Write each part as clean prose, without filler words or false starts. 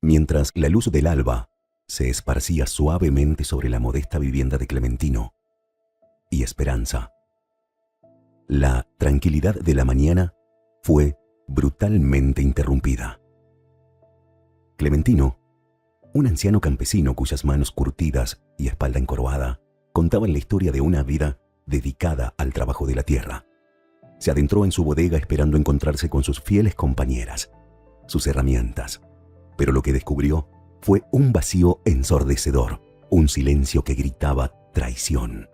Mientras la luz del alba se esparcía suavemente sobre la modesta vivienda de Clementino y Esperanza, la tranquilidad de la mañana fue brutalmente interrumpida. Clementino, un anciano campesino cuyas manos curtidas y espalda encorvada contaban la historia de una vida dedicada al trabajo de la tierra, se adentró en su bodega esperando encontrarse con sus fieles compañeras, sus herramientas, pero lo que descubrió fue un vacío ensordecedor, un silencio que gritaba traición.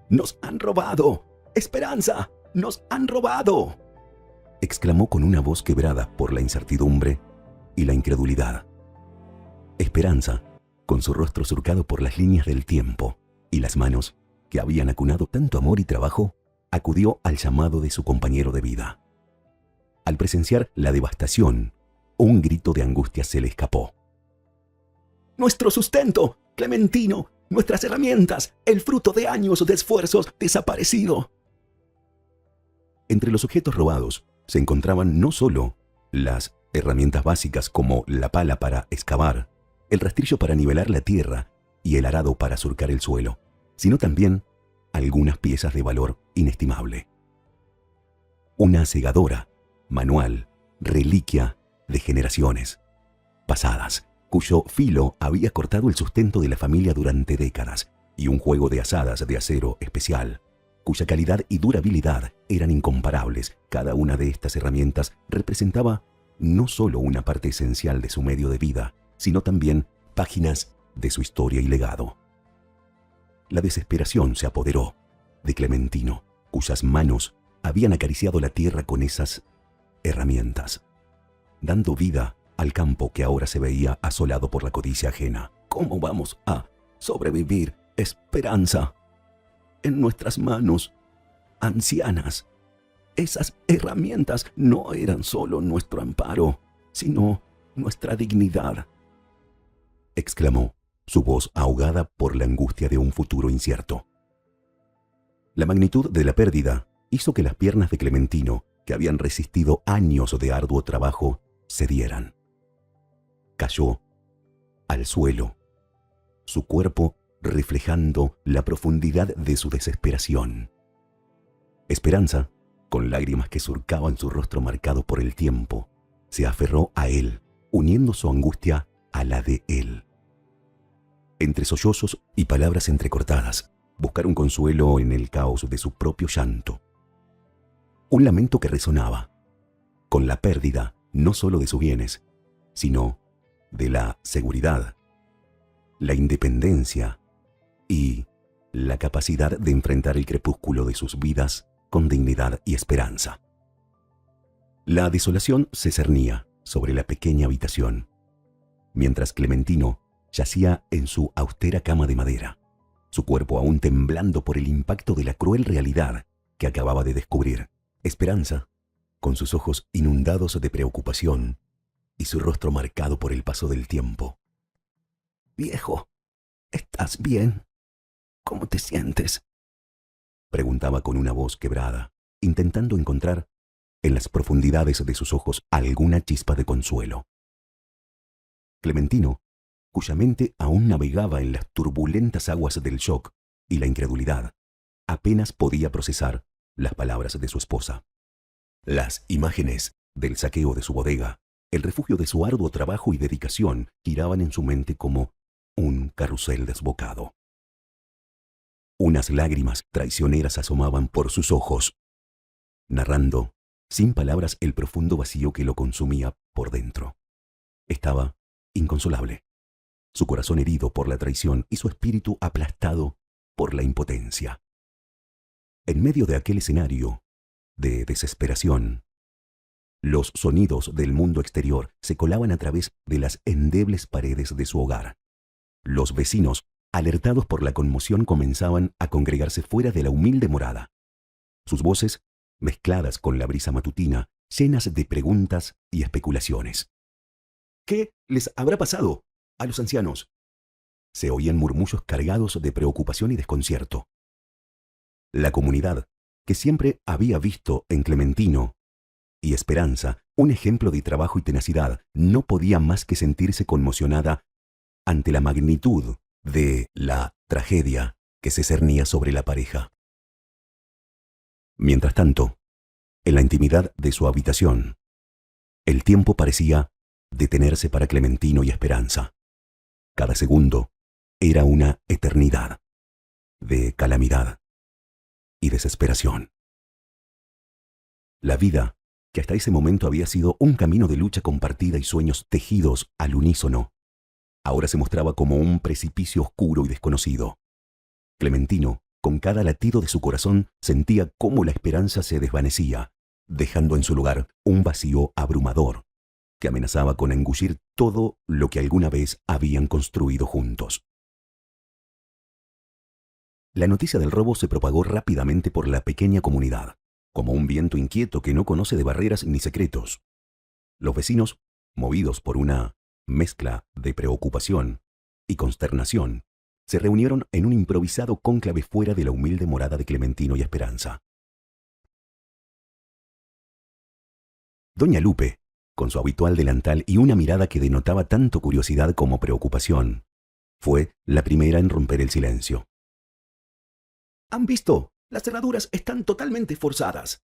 ¡Nos han robado! ¡Esperanza! ¡Nos han robado!, exclamó con una voz quebrada por la incertidumbre y la incredulidad. Esperanza, con su rostro surcado por las líneas del tiempo y las manos que habían acunado tanto amor y trabajo, acudió al llamado de su compañero de vida. Al presenciar la devastación, un grito de angustia se le escapó. ¡Nuestro sustento, Clementino! ¡Nuestras herramientas! ¡El fruto de años de esfuerzos desaparecido! Entre los objetos robados se encontraban no solo las herramientas básicas como la pala para excavar, el rastrillo para nivelar la tierra y el arado para surcar el suelo, sino también algunas piezas de valor inestimable. Una segadora, manual, reliquia de generaciones pasadas, cuyo filo había cortado el sustento de la familia durante décadas, y un juego de azadas de acero especial, cuya calidad y durabilidad eran incomparables. Cada una de estas herramientas representaba no solo una parte esencial de su medio de vida, sino también páginas de su historia y legado. La desesperación se apoderó de Clementino, cuyas manos habían acariciado la tierra con esas herramientas, dando vida al campo que ahora se veía asolado por la codicia ajena. ¿Cómo vamos a sobrevivir, Esperanza? En nuestras manos, ancianas, esas herramientas no eran solo nuestro amparo, sino nuestra dignidad, exclamó, su voz ahogada por la angustia de un futuro incierto. La magnitud de la pérdida hizo que las piernas de Clementino, que habían resistido años de arduo trabajo, cedieran. Cayó al suelo, su cuerpo reflejando la profundidad de su desesperación. Esperanza, con lágrimas que surcaban su rostro marcado por el tiempo, se aferró a él, uniendo su angustia a la de él. Entre sollozos y palabras entrecortadas, buscaron consuelo en el caos de su propio llanto. Un lamento que resonaba con la pérdida no solo de sus bienes, sino de la seguridad, la independencia y la capacidad de enfrentar el crepúsculo de sus vidas con dignidad y esperanza. La desolación se cernía sobre la pequeña habitación, mientras Clementino yacía en su austera cama de madera, su cuerpo aún temblando por el impacto de la cruel realidad que acababa de descubrir. Esperanza, con sus ojos inundados de preocupación y su rostro marcado por el paso del tiempo. «Viejo, ¿estás bien? ¿Cómo te sientes?», preguntaba con una voz quebrada, intentando encontrar en las profundidades de sus ojos alguna chispa de consuelo. Clementino, cuya mente aún navegaba en las turbulentas aguas del shock y la incredulidad, apenas podía procesar las palabras de su esposa. Las imágenes del saqueo de su bodega, el refugio de su arduo trabajo y dedicación, giraban en su mente como un carrusel desbocado. Unas lágrimas traicioneras asomaban por sus ojos, narrando sin palabras el profundo vacío que lo consumía por dentro. Estaba inconsolable, su corazón herido por la traición y su espíritu aplastado por la impotencia. En medio de aquel escenario de desesperación, los sonidos del mundo exterior se colaban a través de las endebles paredes de su hogar. Los vecinos, alertados por la conmoción, comenzaban a congregarse fuera de la humilde morada. Sus voces, mezcladas con la brisa matutina, llenas de preguntas y especulaciones. «¿Qué les habrá pasado a los ancianos?», se oían murmullos cargados de preocupación y desconcierto. La comunidad, que siempre había visto en Clementino y Esperanza, un ejemplo de trabajo y tenacidad, no podía más que sentirse conmocionada ante la magnitud de la tragedia que se cernía sobre la pareja. Mientras tanto, en la intimidad de su habitación, el tiempo parecía detenerse para Clementino y Esperanza. Cada segundo era una eternidad de calamidad y desesperación. La vida, que hasta ese momento había sido un camino de lucha compartida y sueños tejidos al unísono, ahora se mostraba como un precipicio oscuro y desconocido. Clementino, con cada latido de su corazón, sentía cómo la esperanza se desvanecía, dejando en su lugar un vacío abrumador que amenazaba con engullir todo lo que alguna vez habían construido juntos. La noticia del robo se propagó rápidamente por la pequeña comunidad, como un viento inquieto que no conoce de barreras ni secretos. Los vecinos, movidos por una mezcla de preocupación y consternación, se reunieron en un improvisado cónclave fuera de la humilde morada de Clementino y Esperanza. Doña Lupe, con su habitual delantal y una mirada que denotaba tanto curiosidad como preocupación, fue la primera en romper el silencio. «¿Han visto? Las cerraduras están totalmente forzadas»,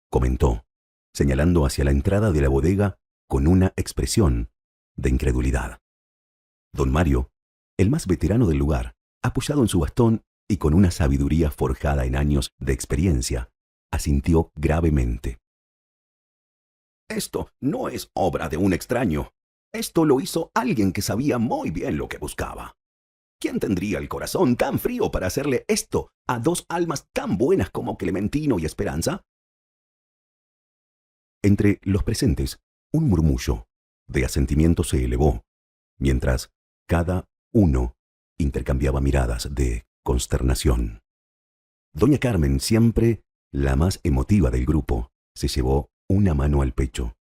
comentó, señalando hacia la entrada de la bodega con una expresión de incredulidad. Don Mario, el más veterano del lugar, apoyado en su bastón y con una sabiduría forjada en años de experiencia, asintió gravemente. «Esto no es obra de un extraño. Esto lo hizo alguien que sabía muy bien lo que buscaba. ¿Quién tendría el corazón tan frío para hacerle esto a dos almas tan buenas como Clementino y Esperanza?» Entre los presentes, un murmullo de asentimiento se elevó, mientras cada uno intercambiaba miradas de consternación. Doña Carmen, siempre la más emotiva del grupo, se llevó una mano al pecho.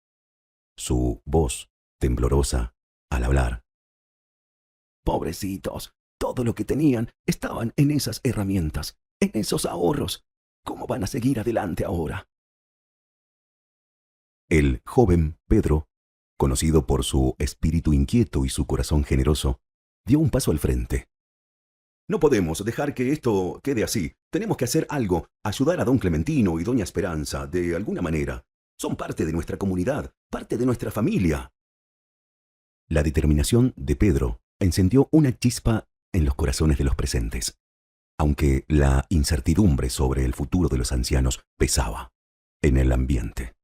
Su voz, temblorosa, al hablar. «Pobrecitos, todo lo que tenían estaban en esas herramientas, en esos ahorros. ¿Cómo van a seguir adelante ahora?» El joven Pedro, conocido por su espíritu inquieto y su corazón generoso, dio un paso al frente. «No podemos dejar que esto quede así. Tenemos que hacer algo, ayudar a don Clementino y doña Esperanza, de alguna manera. Son parte de nuestra comunidad, parte de nuestra familia». La determinación de Pedro encendió una chispa en los corazones de los presentes, aunque la incertidumbre sobre el futuro de los ancianos pesaba en el ambiente.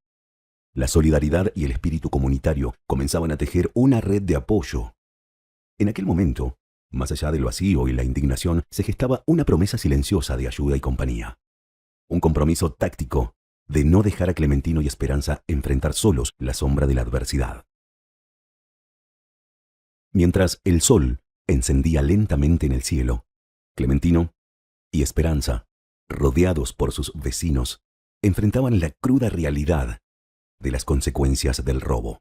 La solidaridad y el espíritu comunitario comenzaban a tejer una red de apoyo. En aquel momento, más allá del vacío y la indignación, se gestaba una promesa silenciosa de ayuda y compañía. Un compromiso táctico de no dejar a Clementino y Esperanza enfrentar solos la sombra de la adversidad. Mientras el sol encendía lentamente en el cielo, Clementino y Esperanza, rodeados por sus vecinos, enfrentaban la cruda realidad de las consecuencias del robo.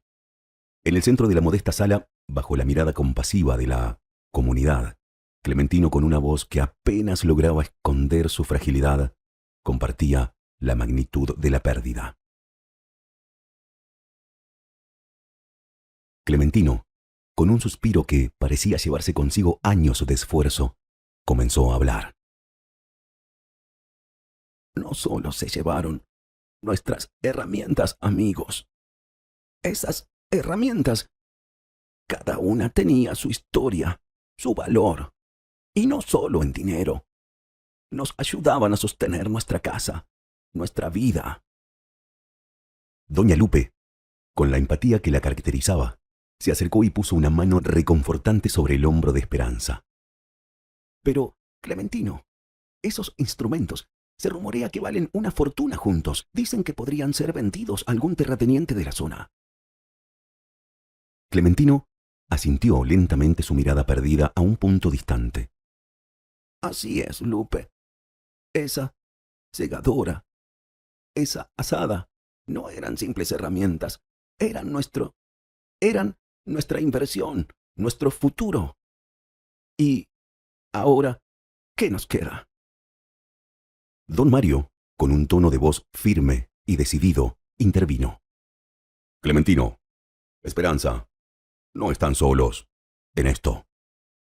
En el centro de la modesta sala, bajo la mirada compasiva de la comunidad, Clementino, con una voz que apenas lograba esconder su fragilidad, compartía la magnitud de la pérdida. Clementino, con un suspiro que parecía llevarse consigo años de esfuerzo, comenzó a hablar. «No solo se llevaron nuestras herramientas, amigos. Esas herramientas, cada una tenía su historia, su valor, y no solo en dinero. Nos ayudaban a sostener nuestra casa, nuestra vida». Doña Lupe, con la empatía que la caracterizaba, se acercó y puso una mano reconfortante sobre el hombro de Esperanza. «Pero, Clementino, esos instrumentos se rumorea que valen una fortuna juntos. Dicen que podrían ser vendidos a algún terrateniente de la zona». Clementino asintió lentamente, su mirada perdida a un punto distante. «Así es, Lupe. Esa segadora, esa azada, no eran simples herramientas. Eran nuestra inversión, nuestro futuro. Y ahora, ¿qué nos queda?» Don Mario, con un tono de voz firme y decidido, intervino. Clementino, Esperanza, no están solos en esto.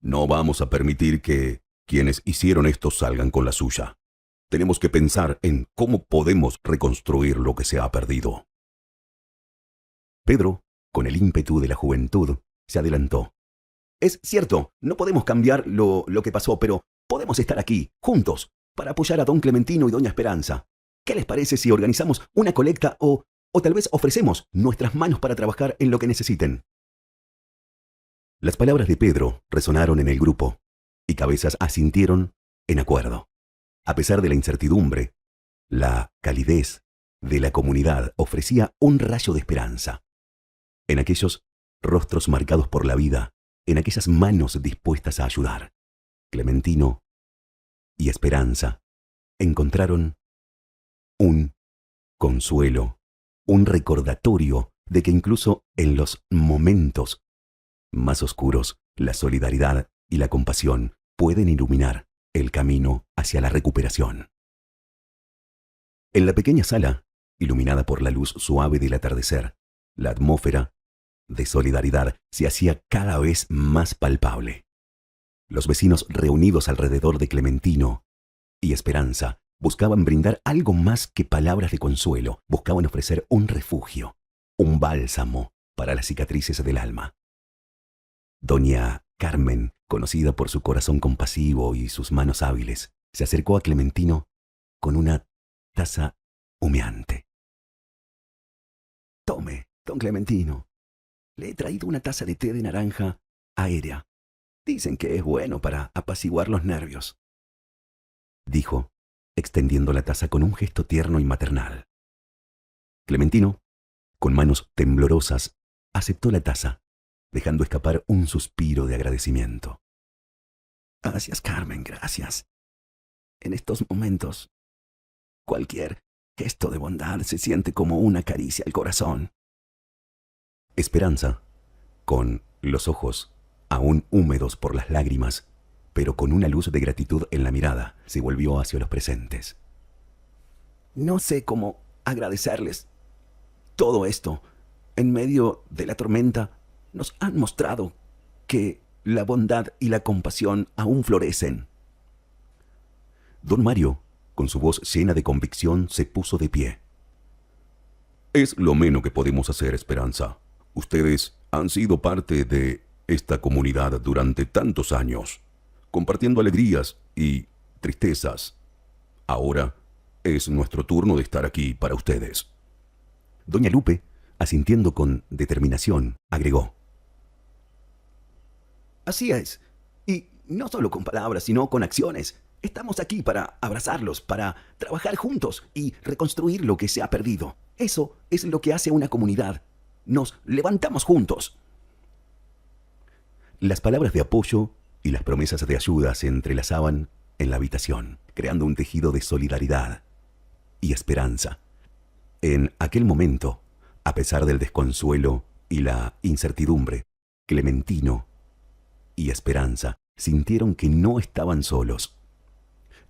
No vamos a permitir que quienes hicieron esto salgan con la suya. Tenemos que pensar en cómo podemos reconstruir lo que se ha perdido. Pedro, con el ímpetu de la juventud, se adelantó. Es cierto, no podemos cambiar lo que pasó, pero podemos estar aquí, juntos, para apoyar a don Clementino y doña Esperanza. ¿Qué les parece si organizamos una colecta o tal vez ofrecemos nuestras manos para trabajar en lo que necesiten? Las palabras de Pedro resonaron en el grupo y cabezas asintieron en acuerdo. A pesar de la incertidumbre, la calidez de la comunidad ofrecía un rayo de esperanza. En aquellos rostros marcados por la vida, en aquellas manos dispuestas a ayudar, Clementino y Esperanza encontraron un consuelo, un recordatorio de que incluso en los momentos más oscuros, la solidaridad y la compasión pueden iluminar el camino hacia la recuperación. En la pequeña sala, iluminada por la luz suave del atardecer, la atmósfera de solidaridad se hacía cada vez más palpable. Los vecinos reunidos alrededor de Clementino y Esperanza buscaban brindar algo más que palabras de consuelo, buscaban ofrecer un refugio, un bálsamo para las cicatrices del alma. Doña Carmen, conocida por su corazón compasivo y sus manos hábiles, se acercó a Clementino con una taza humeante. Tome, don Clementino. Le he traído una taza de té de naranja aérea. Dicen que es bueno para apaciguar los nervios, dijo, extendiendo la taza con un gesto tierno y maternal. Clementino, con manos temblorosas, aceptó la taza, dejando escapar un suspiro de agradecimiento. Gracias, Carmen, gracias. En estos momentos, cualquier gesto de bondad se siente como una caricia al corazón. Esperanza, con los ojos aún húmedos por las lágrimas, pero con una luz de gratitud en la mirada, se volvió hacia los presentes. No sé cómo agradecerles todo esto. En medio de la tormenta, nos han mostrado que la bondad y la compasión aún florecen. Don Mario, con su voz llena de convicción, se puso de pie. Es lo menos que podemos hacer, Esperanza. Ustedes han sido parte de esta comunidad durante tantos años, compartiendo alegrías y tristezas. Ahora es nuestro turno de estar aquí para ustedes. Doña Lupe, asintiendo con determinación, agregó. Así es. Y no solo con palabras, sino con acciones. Estamos aquí para abrazarlos, para trabajar juntos y reconstruir lo que se ha perdido. Eso es lo que hace una comunidad. Nos levantamos juntos. Las palabras de apoyo y las promesas de ayuda se entrelazaban en la habitación, creando un tejido de solidaridad y esperanza. En aquel momento, a pesar del desconsuelo y la incertidumbre, Clementino y Esperanza sintieron que no estaban solos.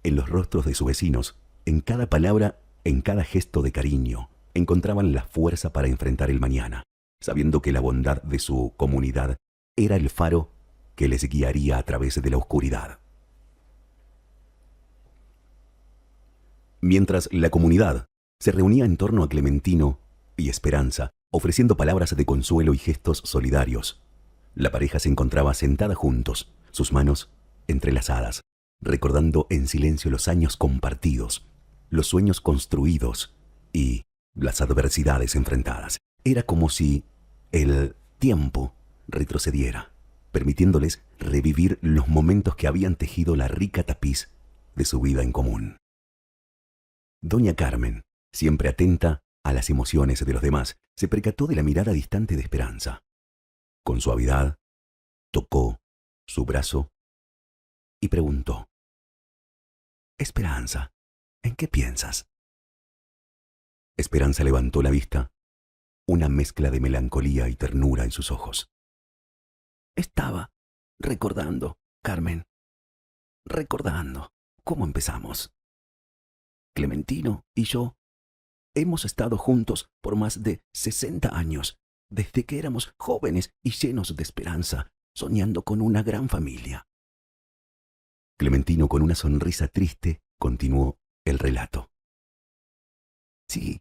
En los rostros de sus vecinos, en cada palabra, en cada gesto de cariño, encontraban la fuerza para enfrentar el mañana, sabiendo que la bondad de su comunidad era el faro que les guiaría a través de la oscuridad. Mientras la comunidad se reunía en torno a Clementino y Esperanza, ofreciendo palabras de consuelo y gestos solidarios, la pareja se encontraba sentada juntos, sus manos entrelazadas, recordando en silencio los años compartidos, los sueños construidos y las adversidades enfrentadas. Era como si el tiempo retrocediera, permitiéndoles revivir los momentos que habían tejido la rica tapiz de su vida en común. Doña Carmen, siempre atenta a las emociones de los demás, se percató de la mirada distante de Esperanza. Con suavidad, tocó su brazo y preguntó. Esperanza, ¿en qué piensas? Esperanza levantó la vista, una mezcla de melancolía y ternura en sus ojos. Estaba recordando, Carmen, recordando cómo empezamos. Clementino y yo hemos estado juntos por más de 60 años, desde que éramos jóvenes y llenos de esperanza, soñando con una gran familia. Clementino, con una sonrisa triste, continuó el relato. Sí,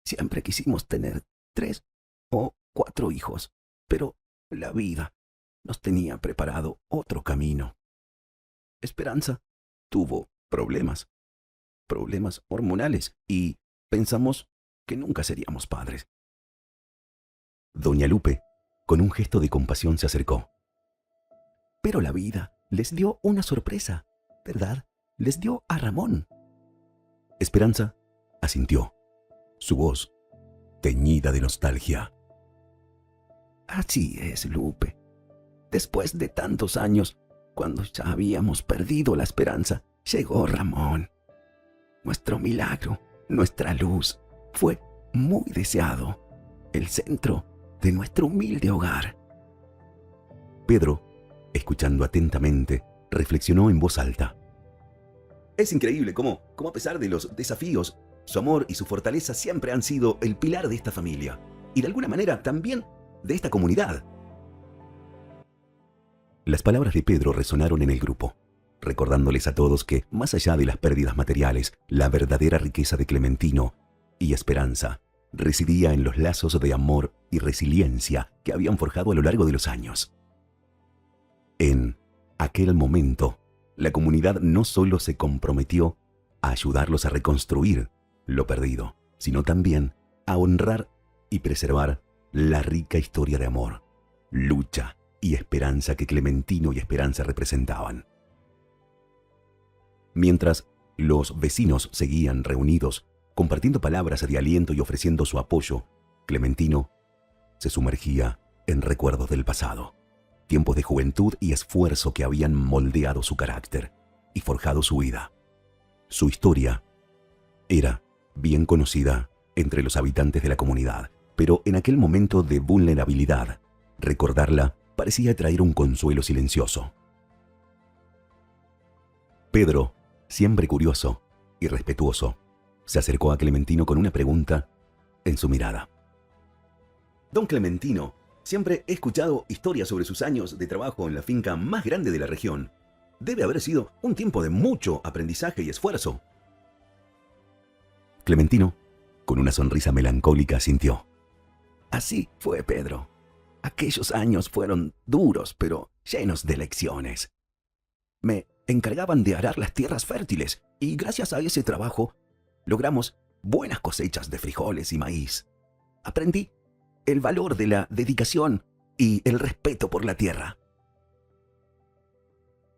siempre quisimos tener 3 o 4 hijos, pero la vida nos tenía preparado otro camino. Esperanza tuvo problemas hormonales, y pensamos que nunca seríamos padres. Doña Lupe, con un gesto de compasión, se acercó. Pero la vida les dio una sorpresa, ¿verdad? Les dio a Ramón. Esperanza asintió, su voz teñida de nostalgia. Así es, Lupe. Después de tantos años, cuando ya habíamos perdido la esperanza, llegó Ramón. Nuestro milagro, nuestra luz, fue muy deseado, el centro de nuestro humilde hogar. Pedro, escuchando atentamente, reflexionó en voz alta. Es increíble cómo a pesar de los desafíos, su amor y su fortaleza siempre han sido el pilar de esta familia, y de alguna manera también de esta comunidad. Las palabras de Pedro resonaron en el grupo, recordándoles a todos que, más allá de las pérdidas materiales, la verdadera riqueza de Clementino y Esperanza residía en los lazos de amor y resiliencia que habían forjado a lo largo de los años. En aquel momento, la comunidad no solo se comprometió a ayudarlos a reconstruir lo perdido, sino también a honrar y preservar la rica historia de amor, lucha y esperanza que Clementino y Esperanza representaban. Mientras los vecinos seguían reunidos, compartiendo palabras de aliento y ofreciendo su apoyo, Clementino se sumergía en recuerdos del pasado, tiempos de juventud y esfuerzo que habían moldeado su carácter y forjado su vida. Su historia era bien conocida entre los habitantes de la comunidad, pero en aquel momento de vulnerabilidad, recordarla parecía traer un consuelo silencioso. Pedro, siempre curioso y respetuoso, se acercó a Clementino con una pregunta en su mirada. Don Clementino, siempre he escuchado historias sobre sus años de trabajo en la finca más grande de la región. Debe haber sido un tiempo de mucho aprendizaje y esfuerzo. Clementino, con una sonrisa melancólica, asintió. Así fue, Pedro. Aquellos años fueron duros, pero llenos de lecciones. Me encargaban de arar las tierras fértiles, y gracias a ese trabajo logramos buenas cosechas de frijoles y maíz. Aprendí el valor de la dedicación y el respeto por la tierra.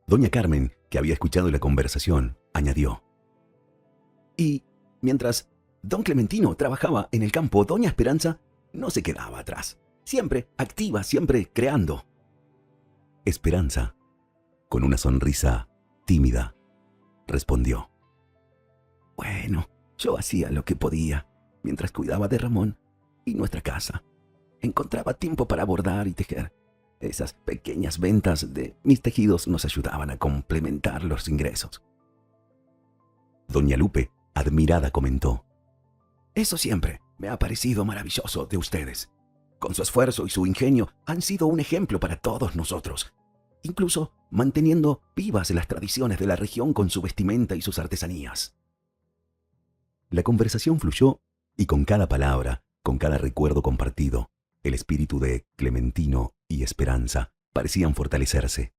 Doña Carmen, que había escuchado la conversación, añadió. Y mientras don Clementino trabajaba en el campo, doña Esperanza no se quedaba atrás. Siempre activa, siempre creando. Esperanza, con una sonrisa tímida, respondió. Bueno, yo hacía lo que podía mientras cuidaba de Ramón y nuestra casa. Encontraba tiempo para bordar y tejer. Esas pequeñas ventas de mis tejidos nos ayudaban a complementar los ingresos. Doña Lupe, admirada, comentó. Eso siempre me ha parecido maravilloso de ustedes. Con su esfuerzo y su ingenio han sido un ejemplo para todos nosotros, incluso manteniendo vivas las tradiciones de la región con su vestimenta y sus artesanías. La conversación fluyó, y con cada palabra, con cada recuerdo compartido, el espíritu de Clementino y Esperanza parecían fortalecerse.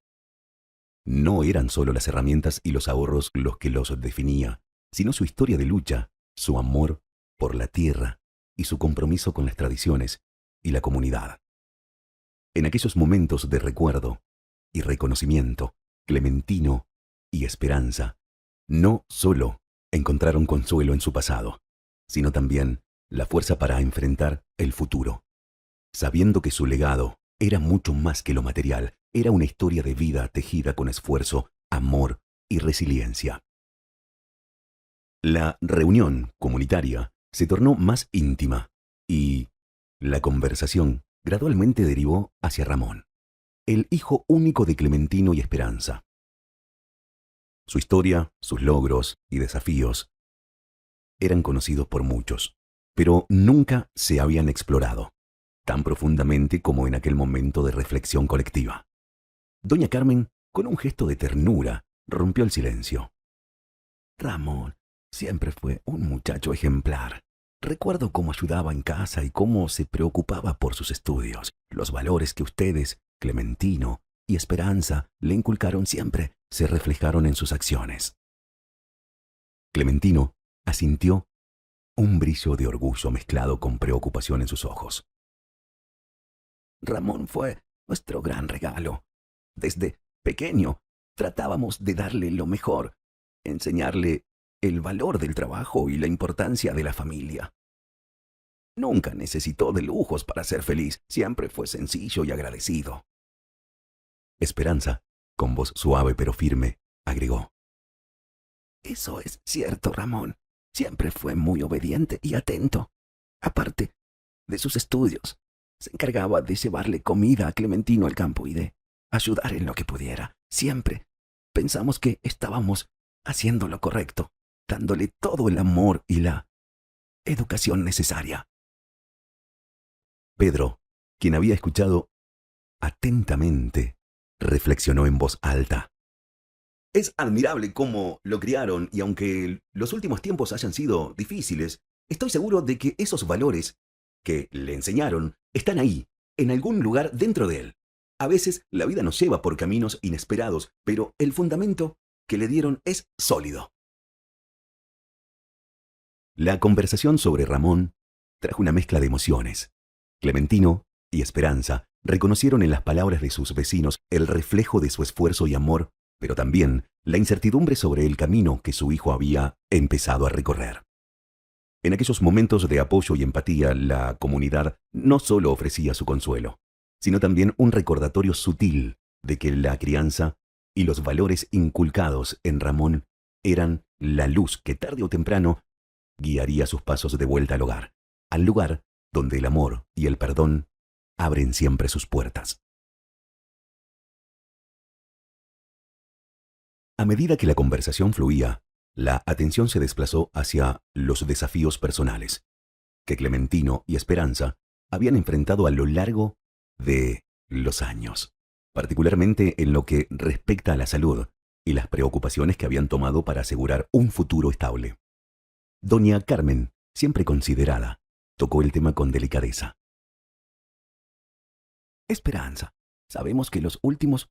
No eran solo las herramientas y los ahorros los que los definía, sino su historia de lucha, su amor por la tierra y su compromiso con las tradiciones y la comunidad. En aquellos momentos de recuerdo y reconocimiento, Clementino y Esperanza no solo encontraron consuelo en su pasado, sino también la fuerza para enfrentar el futuro, sabiendo que su legado era mucho más que lo material, era una historia de vida tejida con esfuerzo, amor y resiliencia. La reunión comunitaria se tornó más íntima y la conversación gradualmente derivó hacia Ramón, el hijo único de Clementino y Esperanza. Su historia, sus logros y desafíos eran conocidos por muchos, pero nunca se habían explorado tan profundamente como en aquel momento de reflexión colectiva. Doña Carmen, con un gesto de ternura, rompió el silencio. Ramón siempre fue un muchacho ejemplar. Recuerdo cómo ayudaba en casa y cómo se preocupaba por sus estudios. Los valores que ustedes, Clementino y Esperanza, le inculcaron siempre se reflejaron en sus acciones. Clementino asintió, un brillo de orgullo mezclado con preocupación en sus ojos. Ramón fue nuestro gran regalo. Desde pequeño tratábamos de darle lo mejor, enseñarle el valor del trabajo y la importancia de la familia. Nunca necesitó de lujos para ser feliz, siempre fue sencillo y agradecido. Esperanza, con voz suave pero firme, agregó: Eso es cierto, Ramón. Siempre fue muy obediente y atento. Aparte de sus estudios, se encargaba de llevarle comida a Clementino al campo y de ayudar en lo que pudiera. Siempre pensamos que estábamos haciendo lo correcto, dándole todo el amor y la educación necesaria. Pedro, quien había escuchado atentamente, reflexionó en voz alta. Es admirable cómo lo criaron y aunque los últimos tiempos hayan sido difíciles, estoy seguro de que esos valores que le enseñaron están ahí, en algún lugar dentro de él. A veces la vida nos lleva por caminos inesperados, pero el fundamento que le dieron es sólido. La conversación sobre Ramón trajo una mezcla de emociones. Clementino y Esperanza reconocieron en las palabras de sus vecinos el reflejo de su esfuerzo y amor, pero también la incertidumbre sobre el camino que su hijo había empezado a recorrer. En aquellos momentos de apoyo y empatía, la comunidad no solo ofrecía su consuelo, sino también un recordatorio sutil de que la crianza y los valores inculcados en Ramón eran la luz que tarde o temprano guiaría sus pasos de vuelta al hogar, al lugar donde el amor y el perdón abren siempre sus puertas. A medida que la conversación fluía, la atención se desplazó hacia los desafíos personales que Clementino y Esperanza habían enfrentado a lo largo de los años, particularmente en lo que respecta a la salud y las preocupaciones que habían tomado para asegurar un futuro estable. Doña Carmen, siempre considerada, tocó el tema con delicadeza. Esperanza, sabemos que los últimos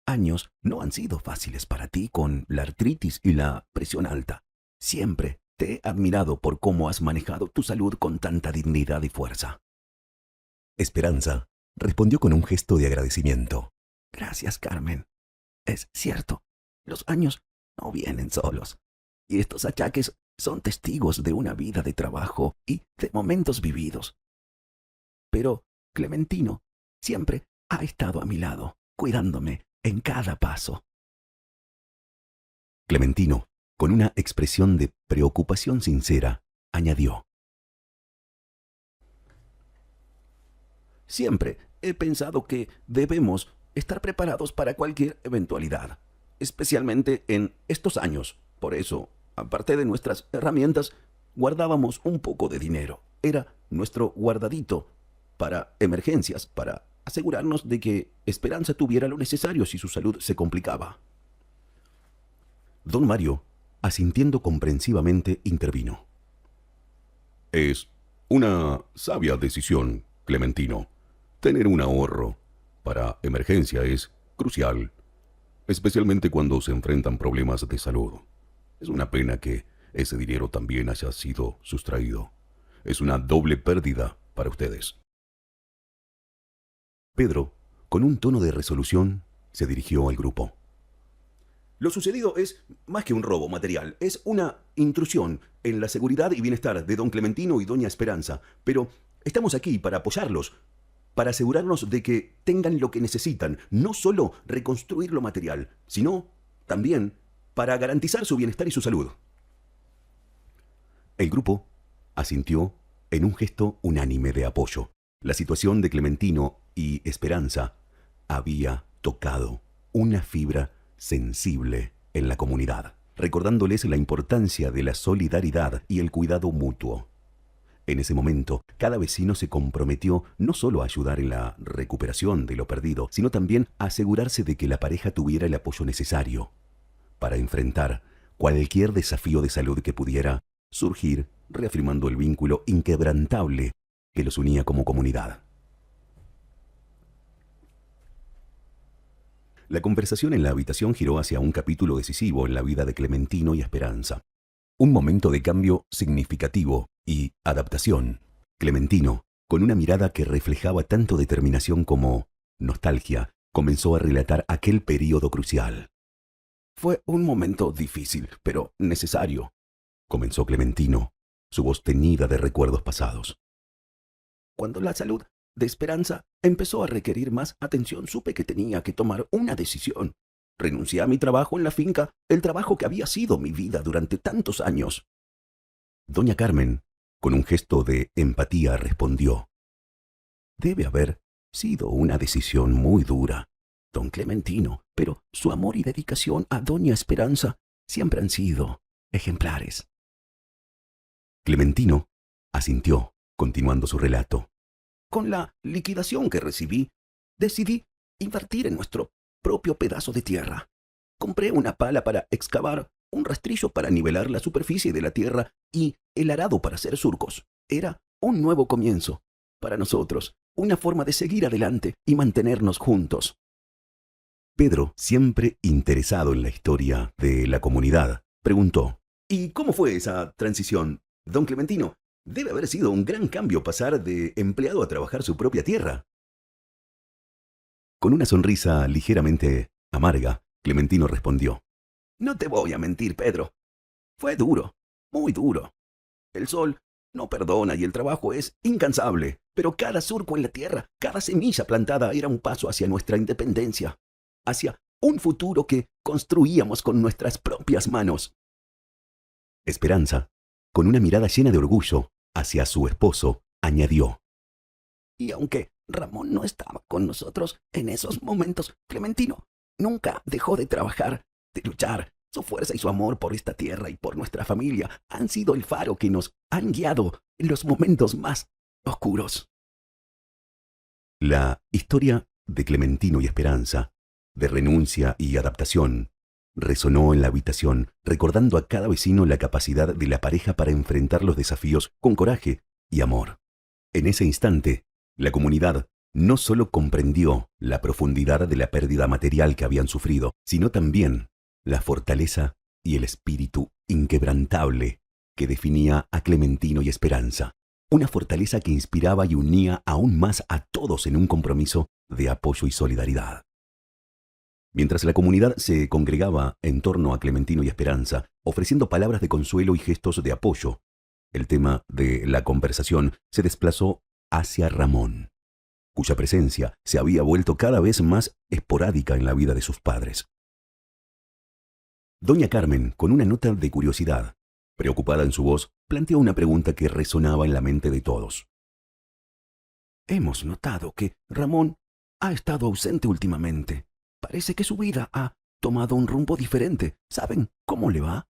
años no han sido fáciles para ti con la artritis y la presión alta. Siempre te he admirado por cómo has manejado tu salud con tanta dignidad y fuerza. Esperanza respondió con un gesto de agradecimiento. Gracias, Carmen. Es cierto, los años no vienen solos, y estos achaques son testigos de una vida de trabajo y de momentos vividos. Pero Clementino siempre ha estado a mi lado, cuidándome en cada paso. Clementino, con una expresión de preocupación sincera, añadió: Siempre he pensado que debemos estar preparados para cualquier eventualidad, especialmente en estos años. Por eso, aparte de nuestras herramientas, guardábamos un poco de dinero. Era nuestro guardadito para emergencias, para asegurarnos de que Esperanza tuviera lo necesario si su salud se complicaba. Don Mario, asintiendo comprensivamente, intervino. Es una sabia decisión, Clementino. Tener un ahorro para emergencia es crucial, especialmente cuando se enfrentan problemas de salud. Es una pena que ese dinero también haya sido sustraído. Es una doble pérdida para ustedes. Pedro, con un tono de resolución, se dirigió al grupo. Lo sucedido es más que un robo material, es una intrusión en la seguridad y bienestar de don Clementino y doña Esperanza, pero estamos aquí para apoyarlos, para asegurarnos de que tengan lo que necesitan, no solo reconstruir lo material, sino también para garantizar su bienestar y su salud. El grupo asintió en un gesto unánime de apoyo. La situación de Clementino y Esperanza había tocado una fibra sensible en la comunidad, recordándoles la importancia de la solidaridad y el cuidado mutuo. En ese momento, cada vecino se comprometió no solo a ayudar en la recuperación de lo perdido, sino también a asegurarse de que la pareja tuviera el apoyo necesario para enfrentar cualquier desafío de salud que pudiera surgir, reafirmando el vínculo inquebrantable que los unía como comunidad. La conversación en la habitación giró hacia un capítulo decisivo en la vida de Clementino y Esperanza. Un momento de cambio significativo y adaptación. Clementino, con una mirada que reflejaba tanto determinación como nostalgia, comenzó a relatar aquel período crucial. Fue un momento difícil, pero necesario, comenzó Clementino, su voz teñida de recuerdos pasados. Cuando la salud de Esperanza empezó a requerir más atención, supe que tenía que tomar una decisión. Renuncié a mi trabajo en la finca, el trabajo que había sido mi vida durante tantos años. Doña Carmen, con un gesto de empatía, respondió: Debe haber sido una decisión muy dura, don Clementino, pero su amor y dedicación a doña Esperanza siempre han sido ejemplares. Clementino asintió, continuando su relato. Con la liquidación que recibí, decidí invertir en nuestro propio pedazo de tierra. Compré una pala para excavar, un rastrillo para nivelar la superficie de la tierra y el arado para hacer surcos. Era un nuevo comienzo para nosotros, una forma de seguir adelante y mantenernos juntos. Pedro, siempre interesado en la historia de la comunidad, preguntó: ¿Y cómo fue esa transición, don Clementino? Debe haber sido un gran cambio pasar de empleado a trabajar su propia tierra. Con una sonrisa ligeramente amarga, Clementino respondió: No te voy a mentir, Pedro. Fue duro, muy duro. El sol no perdona y el trabajo es incansable, pero cada surco en la tierra, cada semilla plantada era un paso hacia nuestra independencia, hacia un futuro que construíamos con nuestras propias manos. Esperanza, con una mirada llena de orgullo hacia su esposo, añadió: Y aunque Ramón no estaba con nosotros en esos momentos, Clementino nunca dejó de trabajar, de luchar. Su fuerza y su amor por esta tierra y por nuestra familia han sido el faro que nos han guiado en los momentos más oscuros. La historia de Clementino y Esperanza, de renuncia y adaptación, resonó en la habitación, recordando a cada vecino la capacidad de la pareja para enfrentar los desafíos con coraje y amor. En ese instante, la comunidad no solo comprendió la profundidad de la pérdida material que habían sufrido, sino también la fortaleza y el espíritu inquebrantable que definía a Clementino y Esperanza. Una fortaleza que inspiraba y unía aún más a todos en un compromiso de apoyo y solidaridad. Mientras la comunidad se congregaba en torno a Clementino y Esperanza, ofreciendo palabras de consuelo y gestos de apoyo, el tema de la conversación se desplazó hacia Ramón, cuya presencia se había vuelto cada vez más esporádica en la vida de sus padres. Doña Carmen, con una nota de curiosidad, preocupada en su voz, planteó una pregunta que resonaba en la mente de todos. Hemos notado que Ramón ha estado ausente últimamente. Parece que su vida ha tomado un rumbo diferente. ¿Saben cómo le va?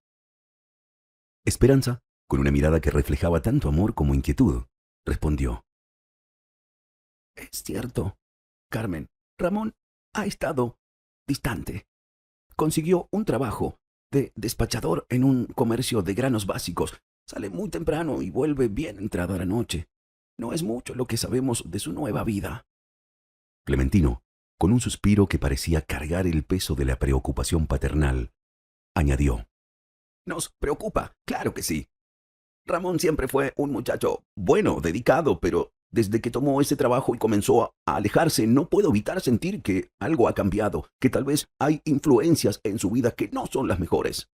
Esperanza, con una mirada que reflejaba tanto amor como inquietud, respondió: Es cierto, Carmen. Ramón ha estado distante. Consiguió un trabajo de despachador en un comercio de granos básicos. Sale muy temprano y vuelve bien entrada la noche. No es mucho lo que sabemos de su nueva vida. Clementino, con un suspiro que parecía cargar el peso de la preocupación paternal, añadió: Nos preocupa, claro que sí. Ramón siempre fue un muchacho bueno, dedicado, pero desde que tomó ese trabajo y comenzó a alejarse, no puedo evitar sentir que algo ha cambiado, que tal vez hay influencias en su vida que no son las mejores.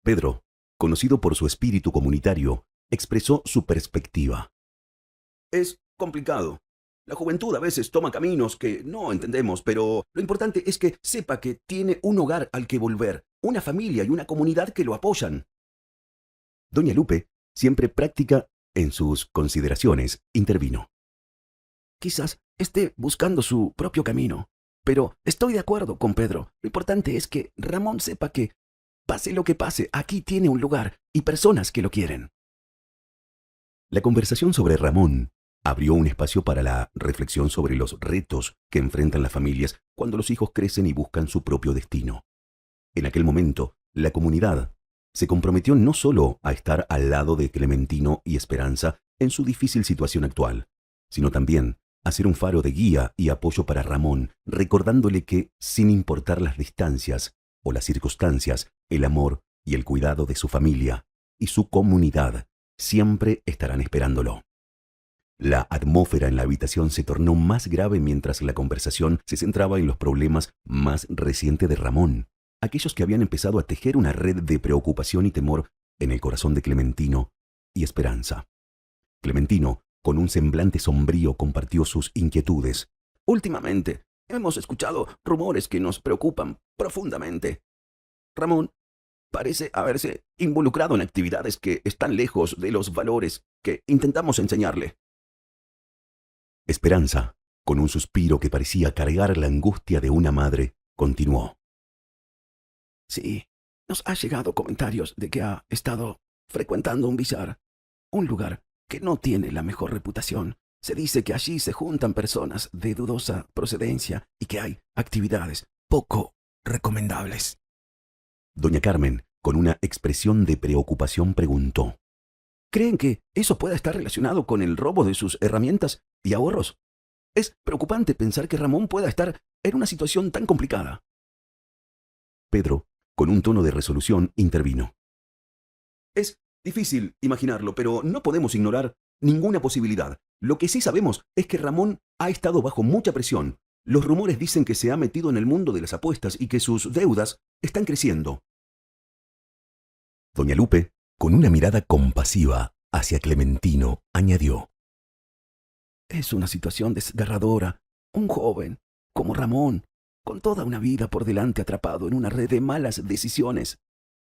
Pedro, conocido por su espíritu comunitario, expresó su perspectiva. Es complicado. La juventud a veces toma caminos que no entendemos, pero lo importante es que sepa que tiene un hogar al que volver, una familia y una comunidad que lo apoyan. Doña Lupe, siempre práctica en sus consideraciones, intervino. Quizás esté buscando su propio camino, pero estoy de acuerdo con Pedro. Lo importante es que Ramón sepa que, pase lo que pase, aquí tiene un lugar y personas que lo quieren. La conversación sobre Ramón abrió un espacio para la reflexión sobre los retos que enfrentan las familias cuando los hijos crecen y buscan su propio destino. En aquel momento, la comunidad se comprometió no solo a estar al lado de Clementino y Esperanza en su difícil situación actual, sino también a ser un faro de guía y apoyo para Ramón, recordándole que, sin importar las distancias o las circunstancias, el amor y el cuidado de su familia y su comunidad siempre estarán esperándolo. La atmósfera en la habitación se tornó más grave mientras la conversación se centraba en los problemas más recientes de Ramón, aquellos que habían empezado a tejer una red de preocupación y temor en el corazón de Clementino y Esperanza. Clementino, con un semblante sombrío, compartió sus inquietudes. Últimamente, hemos escuchado rumores que nos preocupan profundamente. Ramón parece haberse involucrado en actividades que están lejos de los valores que intentamos enseñarle. Esperanza, con un suspiro que parecía cargar la angustia de una madre, continuó. Sí, nos ha llegado comentarios de que ha estado frecuentando un billar, un lugar que no tiene la mejor reputación. Se dice que allí se juntan personas de dudosa procedencia y que hay actividades poco recomendables. Doña Carmen, con una expresión de preocupación, preguntó. ¿Creen que eso pueda estar relacionado con el robo de sus herramientas y ahorros? Es preocupante pensar que Ramón pueda estar en una situación tan complicada. Pedro, con un tono de resolución, intervino. Es difícil imaginarlo, pero no podemos ignorar ninguna posibilidad. Lo que sí sabemos es que Ramón ha estado bajo mucha presión. Los rumores dicen que se ha metido en el mundo de las apuestas y que sus deudas están creciendo. Doña Lupe, con una mirada compasiva hacia Clementino, añadió. Es una situación desgarradora. Un joven como Ramón, con toda una vida por delante atrapado en una red de malas decisiones.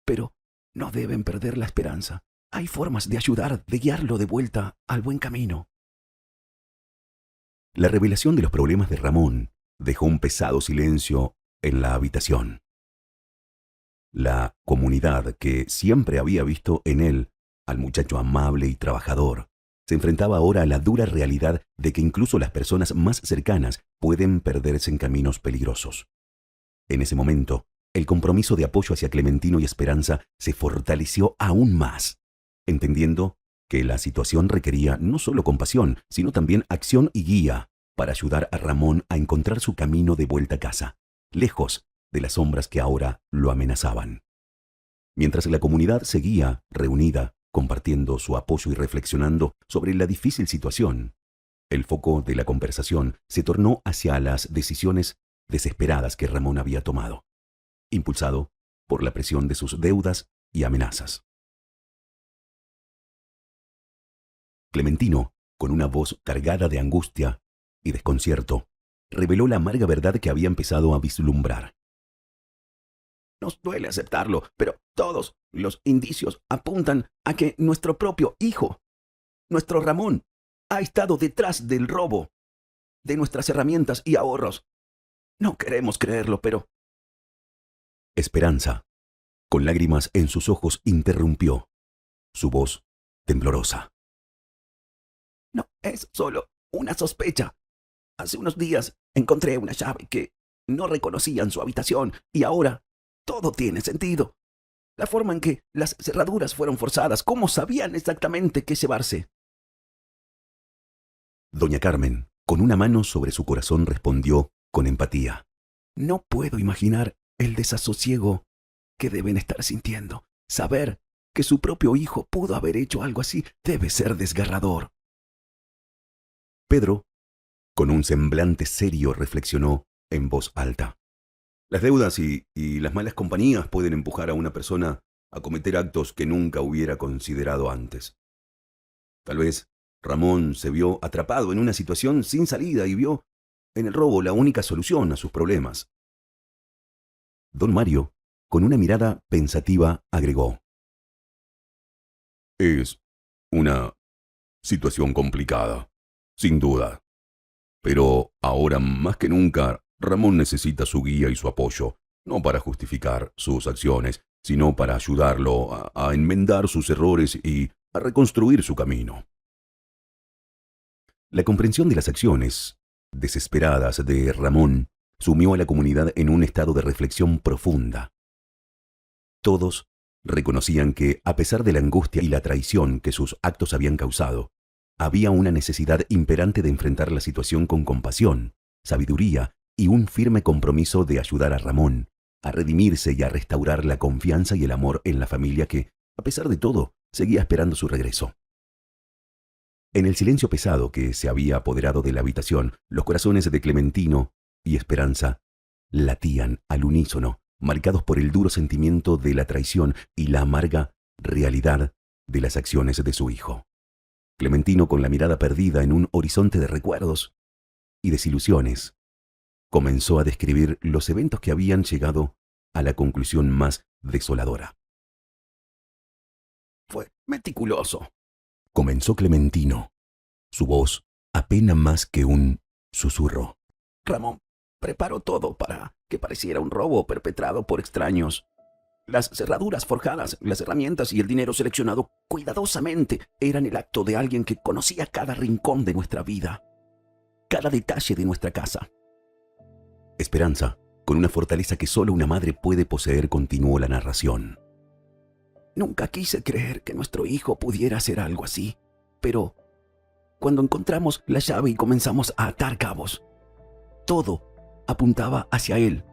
Pero no deben perder la esperanza. Hay formas de ayudar, de guiarlo de vuelta al buen camino. La revelación de los problemas de Ramón dejó un pesado silencio en la habitación. La comunidad, que siempre había visto en él al muchacho amable y trabajador, se enfrentaba ahora a la dura realidad de que incluso las personas más cercanas pueden perderse en caminos peligrosos. En ese momento, el compromiso de apoyo hacia Clementino y Esperanza se fortaleció aún más, entendiendo que la situación requería no solo compasión, sino también acción y guía para ayudar a Ramón a encontrar su camino de vuelta a casa, lejos de las sombras que ahora lo amenazaban. Mientras la comunidad seguía reunida, compartiendo su apoyo y reflexionando sobre la difícil situación, el foco de la conversación se tornó hacia las decisiones desesperadas que Ramón había tomado, impulsado por la presión de sus deudas y amenazas. Clementino, con una voz cargada de angustia y desconcierto, reveló la amarga verdad que había empezado a vislumbrar. Nos duele aceptarlo, pero todos los indicios apuntan a que nuestro propio hijo, nuestro Ramón, ha estado detrás del robo de nuestras herramientas y ahorros. No queremos creerlo, pero... Esperanza, con lágrimas en sus ojos, interrumpió, su voz temblorosa. No es solo una sospecha. Hace unos días encontré una llave que no reconocía en su habitación y ahora todo tiene sentido. La forma en que las cerraduras fueron forzadas, cómo sabían exactamente qué llevarse. Doña Carmen, con una mano sobre su corazón, respondió con empatía. No puedo imaginar el desasosiego que deben estar sintiendo. Saber que su propio hijo pudo haber hecho algo así debe ser desgarrador. Pedro, con un semblante serio, reflexionó en voz alta. Las deudas y las malas compañías pueden empujar a una persona a cometer actos que nunca hubiera considerado antes. Tal vez Ramón se vio atrapado en una situación sin salida y vio en el robo la única solución a sus problemas. Don Mario, con una mirada pensativa, agregó. Es una situación complicada, sin duda. Pero ahora más que nunca, Ramón necesita su guía y su apoyo, no para justificar sus acciones, sino para ayudarlo a enmendar sus errores y a reconstruir su camino. La comprensión de las acciones desesperadas de Ramón sumió a la comunidad en un estado de reflexión profunda. Todos reconocían que, a pesar de la angustia y la traición que sus actos habían causado, había una necesidad imperante de enfrentar la situación con compasión, sabiduría y un firme compromiso de ayudar a Ramón a redimirse y a restaurar la confianza y el amor en la familia que, a pesar de todo, seguía esperando su regreso. En el silencio pesado que se había apoderado de la habitación, los corazones de Clementino y Esperanza latían al unísono, marcados por el duro sentimiento de la traición y la amarga realidad de las acciones de su hijo. Clementino, con la mirada perdida en un horizonte de recuerdos y desilusiones, comenzó a describir los eventos que habían llegado a la conclusión más desoladora. Fue meticuloso, Comenzó Clementino, su voz apenas más que un susurro. Ramón preparó todo para que pareciera un robo perpetrado por extraños. Las cerraduras forjadas, las herramientas y el dinero seleccionado cuidadosamente eran el acto de alguien que conocía cada rincón de nuestra vida, cada detalle de nuestra casa. Esperanza, con una fortaleza que solo una madre puede poseer, continuó la narración. Nunca quise creer que nuestro hijo pudiera hacer algo así, pero cuando encontramos la llave y comenzamos a atar cabos, todo apuntaba hacia él,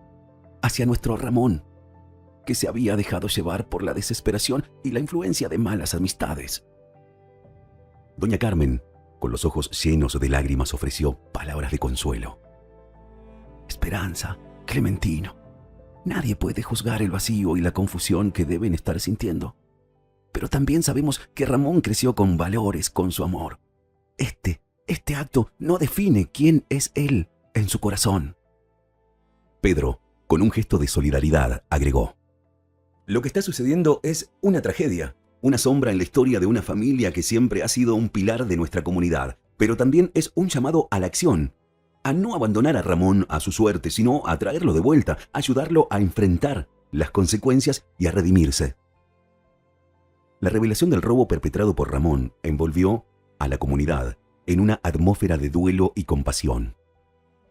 hacia nuestro Ramón, que se había dejado llevar por la desesperación y la influencia de malas amistades. Doña Carmen, con los ojos llenos de lágrimas, ofreció palabras de consuelo. Esperanza, Clementino, nadie puede juzgar el vacío y la confusión que deben estar sintiendo. Pero también sabemos que Ramón creció con valores, con su amor. Este acto no define quién es él en su corazón. Pedro, con un gesto de solidaridad, agregó: Lo que está sucediendo es una tragedia, una sombra en la historia de una familia que siempre ha sido un pilar de nuestra comunidad, pero también es un llamado a la acción, a no abandonar a Ramón a su suerte, sino a traerlo de vuelta, a ayudarlo a enfrentar las consecuencias y a redimirse. La revelación del robo perpetrado por Ramón envolvió a la comunidad en una atmósfera de duelo y compasión.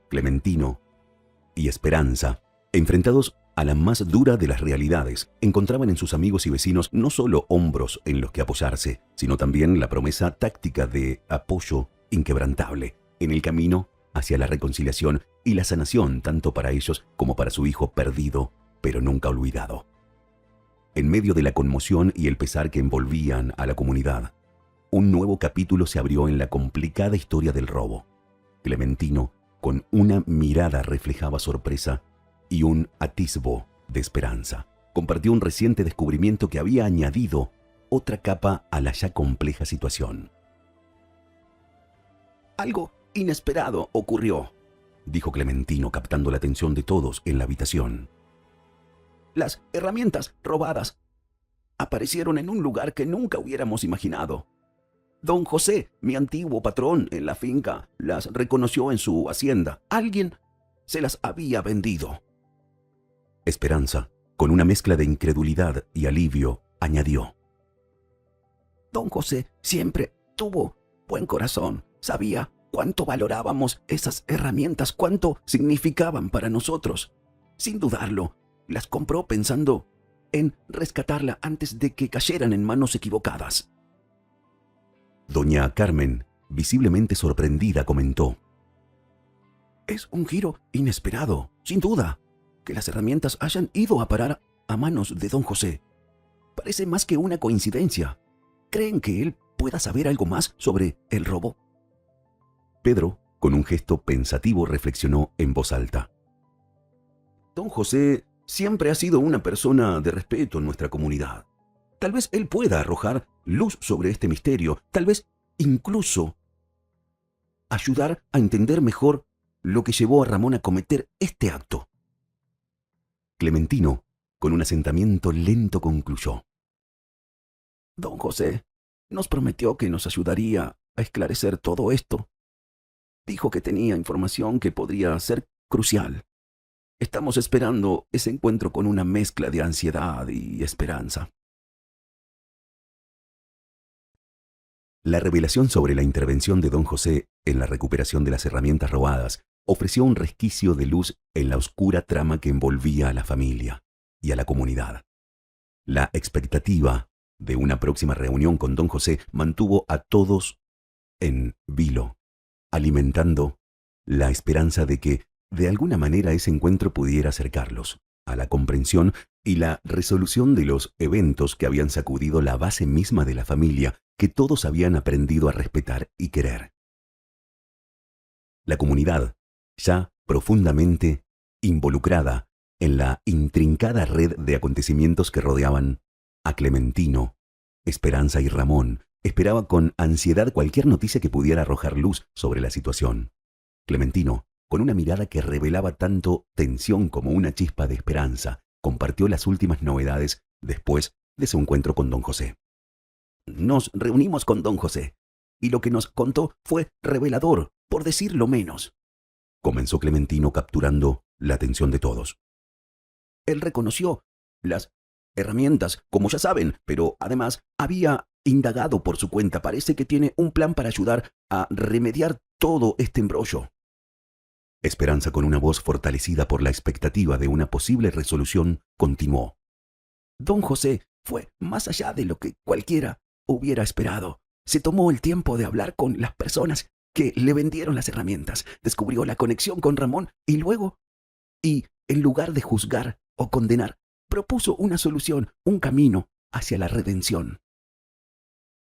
Clementino y Esperanza, enfrentados a la más dura de las realidades, encontraban en sus amigos y vecinos no solo hombros en los que apoyarse, sino también la promesa táctica de apoyo inquebrantable en el camino hacia la reconciliación y la sanación, tanto para ellos como para su hijo perdido, pero nunca olvidado. En medio de la conmoción y el pesar que envolvían a la comunidad, un nuevo capítulo se abrió en la complicada historia del robo. Clementino, con una mirada, reflejaba sorpresa y un atisbo de esperanza. Compartió un reciente descubrimiento que había añadido otra capa a la ya compleja situación. Algo inesperado ocurrió, dijo Clementino, captando la atención de todos en la habitación. Las herramientas robadas aparecieron en un lugar que nunca hubiéramos imaginado. Don José, mi antiguo patrón en la finca, las reconoció en su hacienda. Alguien se las había vendido. Esperanza, con una mezcla de incredulidad y alivio, añadió: Don José siempre tuvo buen corazón. Sabía cuánto valorábamos esas herramientas, cuánto significaban para nosotros. Sin dudarlo, las compró pensando en rescatarla antes de que cayeran en manos equivocadas. Doña Carmen, visiblemente sorprendida, comentó: Es un giro inesperado, sin duda, que las herramientas hayan ido a parar a manos de don José. Parece más que una coincidencia. ¿Creen que él pueda saber algo más sobre el robo? Pedro, con un gesto pensativo, reflexionó en voz alta. Don José siempre ha sido una persona de respeto en nuestra comunidad. Tal vez él pueda arrojar luz sobre este misterio, tal vez incluso ayudar a entender mejor lo que llevó a Ramón a cometer este acto. Clementino, con un asentamiento lento, concluyó: Don José nos prometió que nos ayudaría a esclarecer todo esto. Dijo que tenía información que podría ser crucial. Estamos esperando ese encuentro con una mezcla de ansiedad y esperanza. La revelación sobre la intervención de don José en la recuperación de las herramientas robadas ofreció un resquicio de luz en la oscura trama que envolvía a la familia y a la comunidad. La expectativa de una próxima reunión con don José mantuvo a todos en vilo, alimentando la esperanza de que de alguna manera ese encuentro pudiera acercarlos a la comprensión y la resolución de los eventos que habían sacudido la base misma de la familia que todos habían aprendido a respetar y querer. La comunidad, ya profundamente involucrada en la intrincada red de acontecimientos que rodeaban a Clementino, Esperanza y Ramón, esperaba con ansiedad cualquier noticia que pudiera arrojar luz sobre la situación. Clementino, con una mirada que revelaba tanto tensión como una chispa de esperanza, compartió las últimas novedades después de su encuentro con don José. Nos reunimos con don José, y lo que nos contó fue revelador, por decirlo menos. Comenzó Clementino capturando la atención de todos. Él reconoció las herramientas, como ya saben, pero además había indagado por su cuenta. Parece que tiene un plan para ayudar a remediar todo este embrollo. Esperanza, con una voz fortalecida por la expectativa de una posible resolución, continuó. Don José fue más allá de lo que cualquiera hubiera esperado. Se tomó el tiempo de hablar con las personas que le vendieron las herramientas, descubrió la conexión con Ramón y luego, en lugar de juzgar o condenar, propuso una solución, un camino hacia la redención.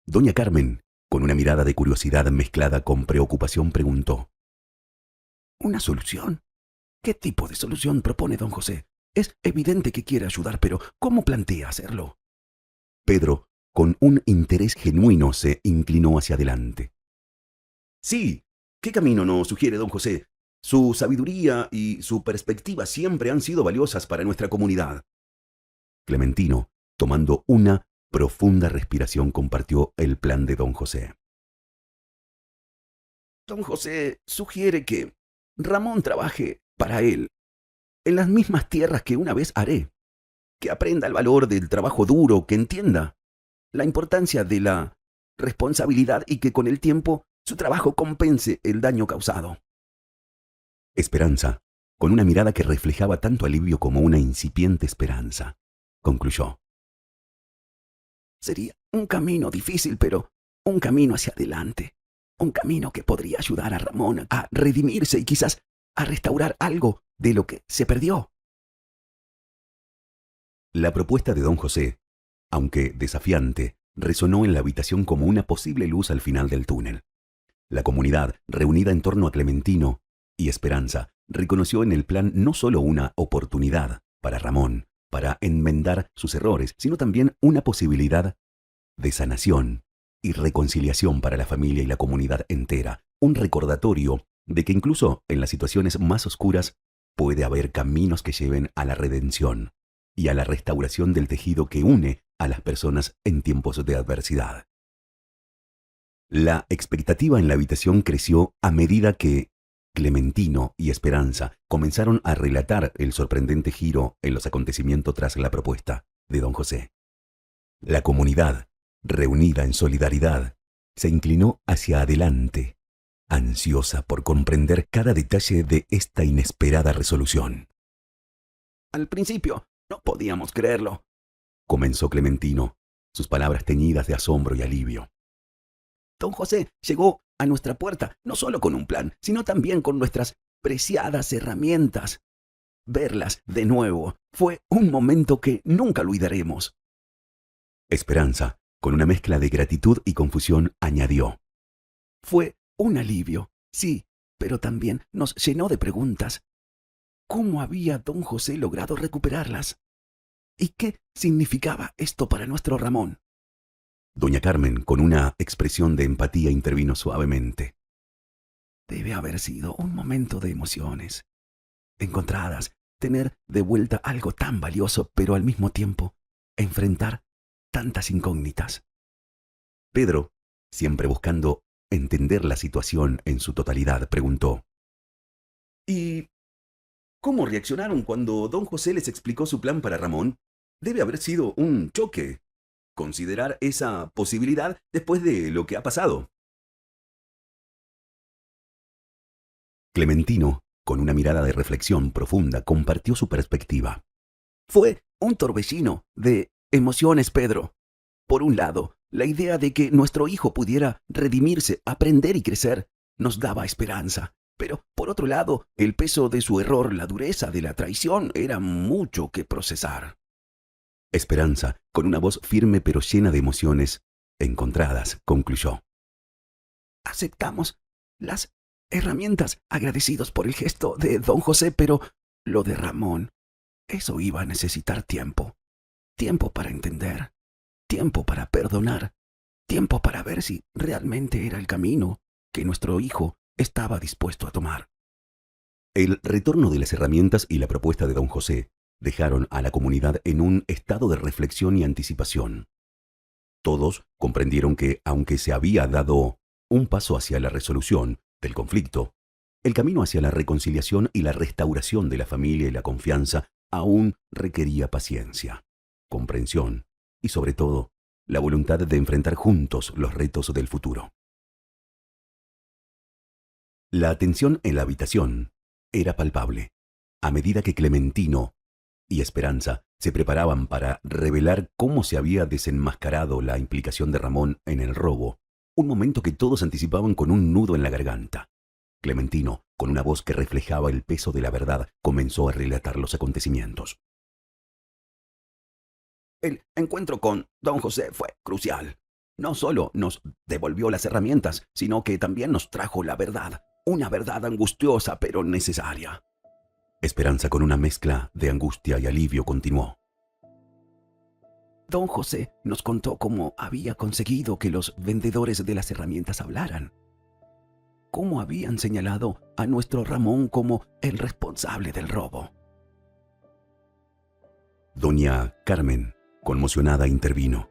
Doña Carmen, con una mirada de curiosidad mezclada con preocupación, preguntó. ¿Una solución? ¿Qué tipo de solución propone don José? Es evidente que quiere ayudar, pero ¿cómo plantea hacerlo? Pedro, con un interés genuino, se inclinó hacia adelante. Sí, ¿qué camino nos sugiere don José? Su sabiduría y su perspectiva siempre han sido valiosas para nuestra comunidad. Clementino, tomando una profunda respiración, compartió el plan de don José. Don José sugiere que Ramón trabaje para él, en las mismas tierras que una vez haré, que aprenda el valor del trabajo duro, que entienda la importancia de la responsabilidad y que con el tiempo su trabajo compense el daño causado. Esperanza, con una mirada que reflejaba tanto alivio como una incipiente esperanza, concluyó. Sería un camino difícil, pero un camino hacia adelante. Un camino que podría ayudar a Ramón a redimirse y quizás a restaurar algo de lo que se perdió. La propuesta de don José, aunque desafiante, resonó en la habitación como una posible luz al final del túnel. La comunidad, reunida en torno a Clementino y Esperanza, reconoció en el plan no solo una oportunidad para Ramón, para enmendar sus errores, sino también una posibilidad de sanación y reconciliación para la familia y la comunidad entera, un recordatorio de que incluso en las situaciones más oscuras puede haber caminos que lleven a la redención y a la restauración del tejido que une a las personas en tiempos de adversidad. La expectativa en la habitación creció a medida que Clementino y Esperanza comenzaron a relatar el sorprendente giro en los acontecimientos tras la propuesta de don José. La comunidad, reunida en solidaridad, se inclinó hacia adelante, ansiosa por comprender cada detalle de esta inesperada resolución. Al principio no podíamos creerlo, comenzó Clementino, sus palabras teñidas de asombro y alivio. Don José llegó a nuestra puerta no solo con un plan, sino también con nuestras preciadas herramientas. Verlas de nuevo fue un momento que nunca olvidaremos. Esperanza, con una mezcla de gratitud y confusión, añadió. Fue un alivio, sí, pero también nos llenó de preguntas. ¿Cómo había don José logrado recuperarlas? ¿Y qué significaba esto para nuestro Ramón? Doña Carmen, con una expresión de empatía, intervino suavemente. Debe haber sido un momento de emociones encontradas, tener de vuelta algo tan valioso, pero al mismo tiempo enfrentar tantas incógnitas. Pedro, siempre buscando entender la situación en su totalidad, preguntó. ¿Y cómo reaccionaron cuando don José les explicó su plan para Ramón? Debe haber sido un choque. considerar esa posibilidad después de lo que ha pasado. Clementino, con una mirada de reflexión profunda, compartió su perspectiva. Fue un torbellino de emociones, Pedro. Por un lado, la idea de que nuestro hijo pudiera redimirse, aprender y crecer, nos daba esperanza. Pero, por otro lado, el peso de su error, la dureza de la traición, era mucho que procesar. Esperanza, con una voz firme pero llena de emociones encontradas, concluyó. Aceptamos las herramientas, agradecidos por el gesto de don José, pero lo de Ramón, eso iba a necesitar tiempo. Tiempo para entender, tiempo para perdonar, tiempo para ver si realmente era el camino que nuestro hijo estaba dispuesto a tomar. El retorno de las herramientas y la propuesta de don José dejaron a la comunidad en un estado de reflexión y anticipación. Todos comprendieron que, aunque se había dado un paso hacia la resolución del conflicto, el camino hacia la reconciliación y la restauración de la familia y la confianza aún requería paciencia, comprensión y, sobre todo, la voluntad de enfrentar juntos los retos del futuro. La tensión en la habitación era palpable, a medida que Clementino y Esperanza se preparaban para revelar cómo se había desenmascarado la implicación de Ramón en el robo, un momento que todos anticipaban con un nudo en la garganta. Clementino, con una voz que reflejaba el peso de la verdad, comenzó a relatar los acontecimientos. El encuentro con don José fue crucial. No solo nos devolvió las herramientas, sino que también nos trajo la verdad. Una verdad angustiosa pero necesaria. Esperanza, con una mezcla de angustia y alivio, continuó. Don José nos contó cómo había conseguido que los vendedores de las herramientas hablaran. Cómo habían señalado a nuestro Ramón como el responsable del robo. Doña Carmen, conmocionada, intervino.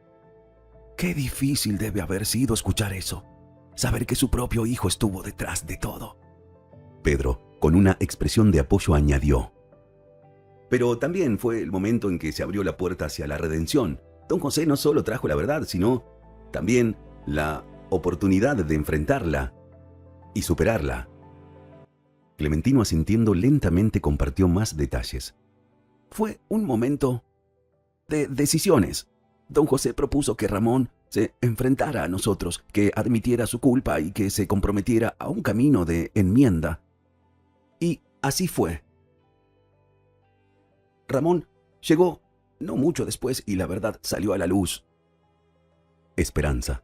Qué difícil debe haber sido escuchar eso. Saber que su propio hijo estuvo detrás de todo. Pedro, con una expresión de apoyo, añadió. Pero también fue el momento en que se abrió la puerta hacia la redención. Don José no solo trajo la verdad, sino también la oportunidad de enfrentarla y superarla. Clementino, asintiendo lentamente, compartió más detalles. Fue un momento de decisiones. Don José propuso que Ramón se enfrentara a nosotros, que admitiera su culpa y que se comprometiera a un camino de enmienda. Y así fue. Ramón llegó no mucho después y la verdad salió a la luz. Esperanza,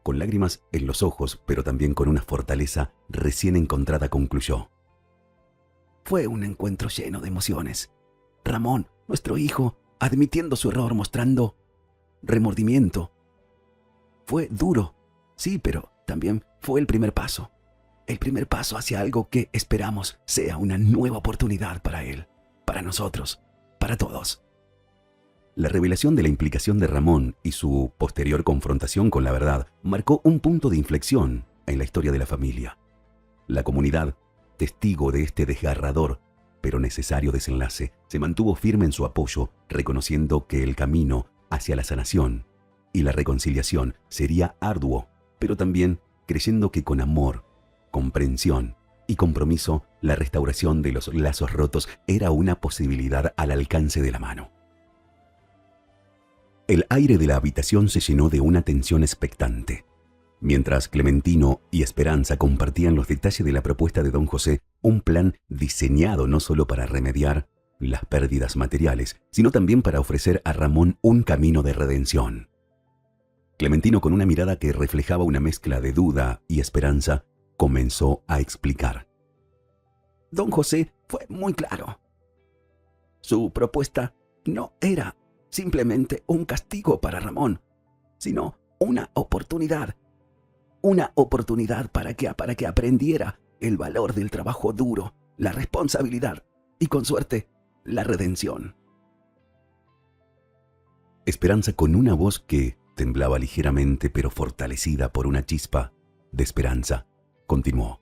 con lágrimas en los ojos, pero también con una fortaleza recién encontrada, concluyó. Fue un encuentro lleno de emociones. Ramón, nuestro hijo, admitiendo su error, mostrando remordimiento. Fue duro, sí, pero también fue el primer paso. El primer paso hacia algo que esperamos sea una nueva oportunidad para él, para nosotros, para todos. La revelación de la implicación de Ramón y su posterior confrontación con la verdad marcó un punto de inflexión en la historia de la familia. La comunidad, testigo de este desgarrador pero necesario desenlace, se mantuvo firme en su apoyo, reconociendo que el camino hacia la sanación y la reconciliación sería arduo, pero también creyendo que con amor, comprensión y compromiso, la restauración de los lazos rotos era una posibilidad al alcance de la mano. El aire de la habitación se llenó de una tensión expectante. Mientras Clementino y Esperanza compartían los detalles de la propuesta de don José, un plan diseñado no solo para remediar las pérdidas materiales, sino también para ofrecer a Ramón un camino de redención. Clementino, con una mirada que reflejaba una mezcla de duda y esperanza, comenzó a explicar. Don José fue muy claro. Su propuesta no era simplemente un castigo para Ramón, sino una oportunidad. Una oportunidad para que aprendiera el valor del trabajo duro, la responsabilidad y, con suerte, la redención. Esperanza, con una voz que temblaba ligeramente pero fortalecida por una chispa de esperanza, continuó.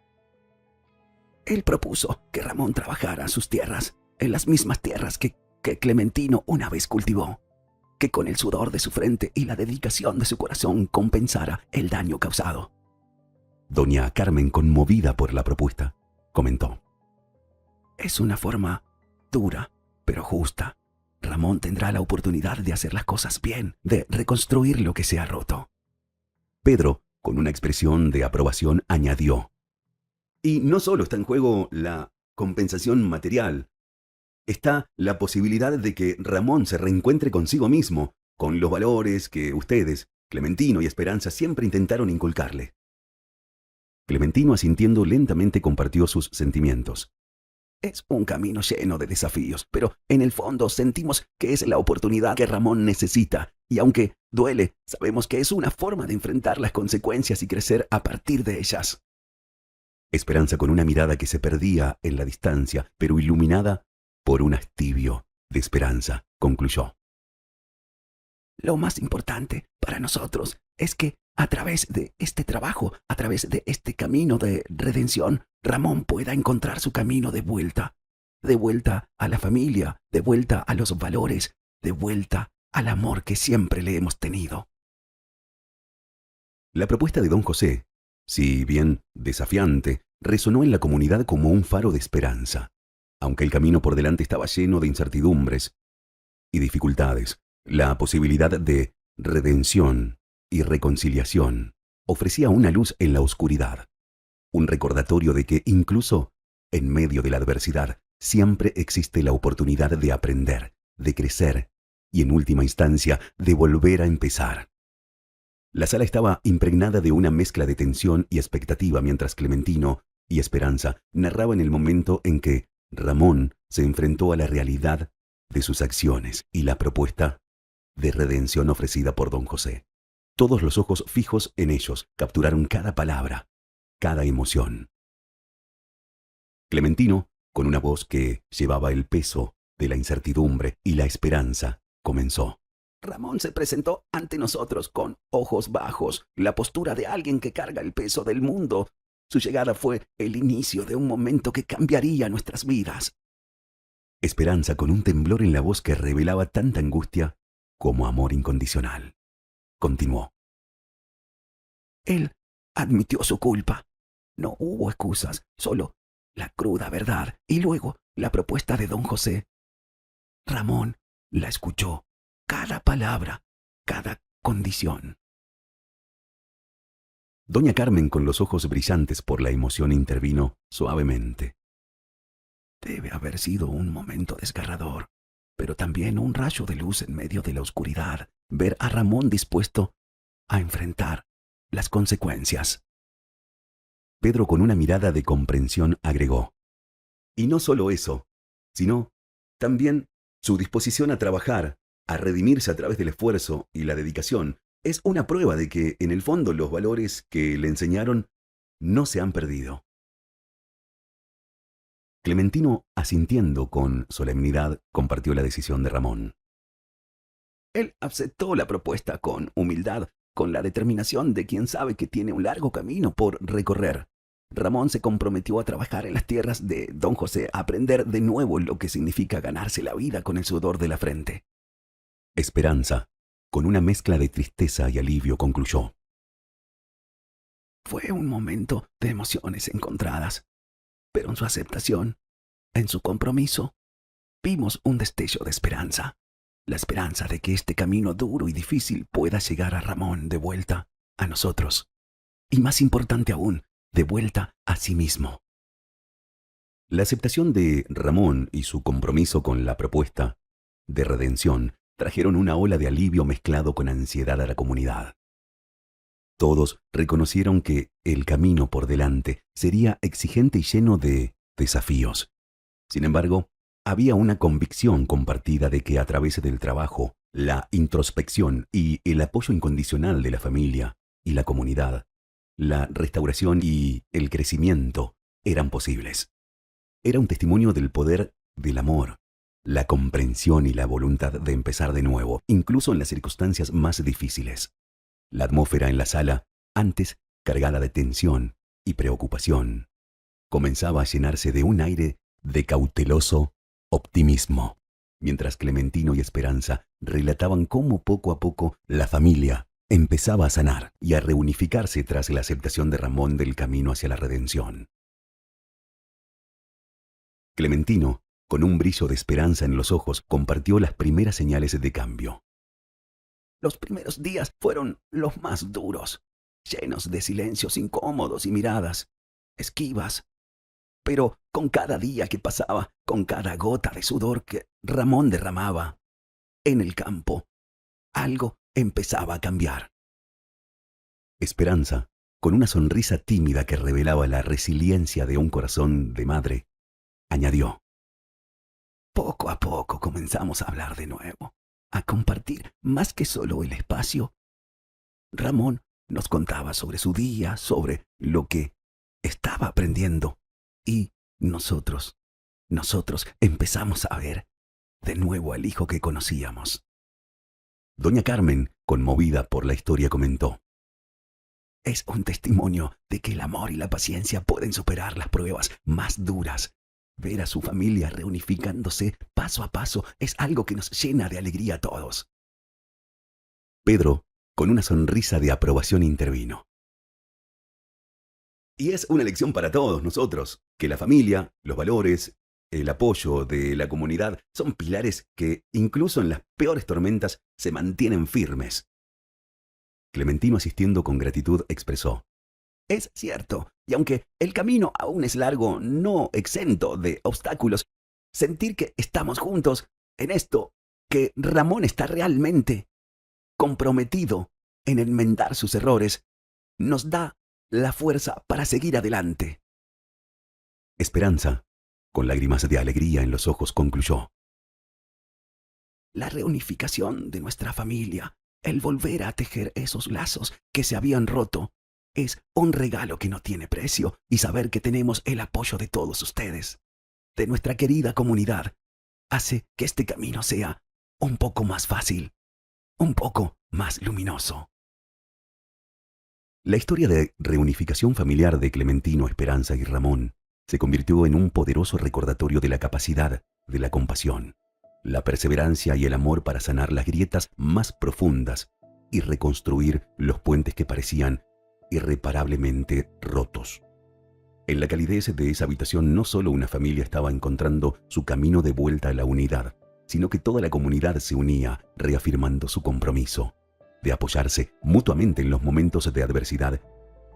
Él propuso que Ramón trabajara sus tierras, en las mismas tierras que Clementino una vez cultivó. que con el sudor de su frente y la dedicación de su corazón compensara el daño causado. Doña Carmen, conmovida por la propuesta, comentó: Es una forma dura, pero justa. Ramón tendrá la oportunidad de hacer las cosas bien, de reconstruir lo que se ha roto. Pedro, con una expresión de aprobación, añadió: Y no solo está en juego la compensación material, está la posibilidad de que Ramón se reencuentre consigo mismo, con los valores que ustedes, Clementino y Esperanza, siempre intentaron inculcarle. Clementino, asintiendo lentamente, compartió sus sentimientos. Es un camino lleno de desafíos, pero en el fondo sentimos que es la oportunidad que Ramón necesita, y aunque duele, sabemos que es una forma de enfrentar las consecuencias y crecer a partir de ellas. Esperanza, con una mirada que se perdía en la distancia, pero iluminada por un astibio de esperanza, concluyó: Lo más importante para nosotros es que a través de este trabajo, a través de este camino de redención, Ramón pueda encontrar su camino de vuelta a la familia, de vuelta a los valores, de vuelta al amor que siempre le hemos tenido. La propuesta de don José, si bien desafiante, resonó en la comunidad como un faro de esperanza. Aunque el camino por delante estaba lleno de incertidumbres y dificultades, la posibilidad de redención y reconciliación ofrecía una luz en la oscuridad, un recordatorio de que incluso en medio de la adversidad siempre existe la oportunidad de aprender, de crecer y en última instancia de volver a empezar. La sala estaba impregnada de una mezcla de tensión y expectativa mientras Clementino y Esperanza narraban el momento en que Ramón se enfrentó a la realidad de sus acciones y la propuesta de redención ofrecida por don José. Todos los ojos fijos en ellos capturaron cada palabra, cada emoción. Clementino, con una voz que llevaba el peso de la incertidumbre y la esperanza, comenzó: Ramón se presentó ante nosotros con ojos bajos, la postura de alguien que carga el peso del mundo. Su llegada fue el inicio de un momento que cambiaría nuestras vidas. Esperanza, con un temblor en la voz que revelaba tanta angustia como amor incondicional, continuó: Él admitió su culpa. No hubo excusas, solo la cruda verdad y luego la propuesta de don José. Ramón la escuchó, cada palabra, cada condición. Doña Carmen, con los ojos brillantes por la emoción, intervino suavemente: Debe haber sido un momento desgarrador, pero también un rayo de luz en medio de la oscuridad, ver a Ramón dispuesto a enfrentar las consecuencias. Pedro, con una mirada de comprensión, agregó: Y no solo eso, sino también su disposición a trabajar, a redimirse a través del esfuerzo y la dedicación, es una prueba de que, en el fondo, los valores que le enseñaron no se han perdido. Clementino, asintiendo con solemnidad, compartió la decisión de Ramón. Él aceptó la propuesta con humildad, con la determinación de quien sabe que tiene un largo camino por recorrer. Ramón se comprometió a trabajar en las tierras de don José, a aprender de nuevo lo que significa ganarse la vida con el sudor de la frente. Esperanza, con una mezcla de tristeza y alivio, concluyó: Fue un momento de emociones encontradas, pero en su aceptación, en su compromiso, vimos un destello de esperanza. La esperanza de que este camino duro y difícil pueda llegar a Ramón de vuelta a nosotros. Y más importante aún, de vuelta a sí mismo. La aceptación de Ramón y su compromiso con la propuesta de redención trajeron una ola de alivio mezclado con ansiedad a la comunidad. Todos reconocieron que el camino por delante sería exigente y lleno de desafíos. Sin embargo, había una convicción compartida de que a través del trabajo, la introspección y el apoyo incondicional de la familia y la comunidad, la restauración y el crecimiento eran posibles. Era un testimonio del poder del amor, la comprensión y la voluntad de empezar de nuevo, incluso en las circunstancias más difíciles. La atmósfera en la sala, antes cargada de tensión y preocupación, comenzaba a llenarse de un aire de cauteloso optimismo. mientras Clementino y Esperanza relataban cómo poco a poco la familia empezaba a sanar y a reunificarse tras la aceptación de Ramón del camino hacia la redención. Clementino, con un brillo de esperanza en los ojos, compartió las primeras señales de cambio. Los primeros días fueron los más duros, llenos de silencios incómodos y miradas esquivas. Pero con cada día que pasaba, con cada gota de sudor que Ramón derramaba en el campo, algo empezaba a cambiar. Esperanza, con una sonrisa tímida que revelaba la resiliencia de un corazón de madre, añadió: Poco a poco comenzamos a hablar de nuevo, a compartir más que solo el espacio. Ramón nos contaba sobre su día, sobre lo que estaba aprendiendo, y nosotros empezamos a ver de nuevo al hijo que conocíamos. Doña Carmen, conmovida por la historia, comentó: Es un testimonio de que el amor y la paciencia pueden superar las pruebas más duras. Ver a su familia reunificándose paso a paso es algo que nos llena de alegría a todos. Pedro, con una sonrisa de aprobación, intervino: Y es una lección para todos nosotros, que la familia, los valores, el apoyo de la comunidad son pilares que, incluso en las peores tormentas, se mantienen firmes. Clementino, asistiendo con gratitud, expresó: Es cierto, y aunque el camino aún es largo, no exento de obstáculos, sentir que estamos juntos en esto, que Ramón está realmente comprometido en enmendar sus errores, nos da la fuerza para seguir adelante. Esperanza, con lágrimas de alegría en los ojos, concluyó: La reunificación de nuestra familia, el volver a tejer esos lazos que se habían roto, es un regalo que no tiene precio, y saber que tenemos el apoyo de todos ustedes, de nuestra querida comunidad, hace que este camino sea un poco más fácil, un poco más luminoso. La historia de reunificación familiar de Clementino, Esperanza y Ramón se convirtió en un poderoso recordatorio de la capacidad de la compasión, la perseverancia y el amor para sanar las grietas más profundas y reconstruir los puentes que parecían irreparablemente rotos. En la calidez de esa habitación, no solo una familia estaba encontrando su camino de vuelta a la unidad, sino que toda la comunidad se unía, reafirmando su compromiso de apoyarse mutuamente en los momentos de adversidad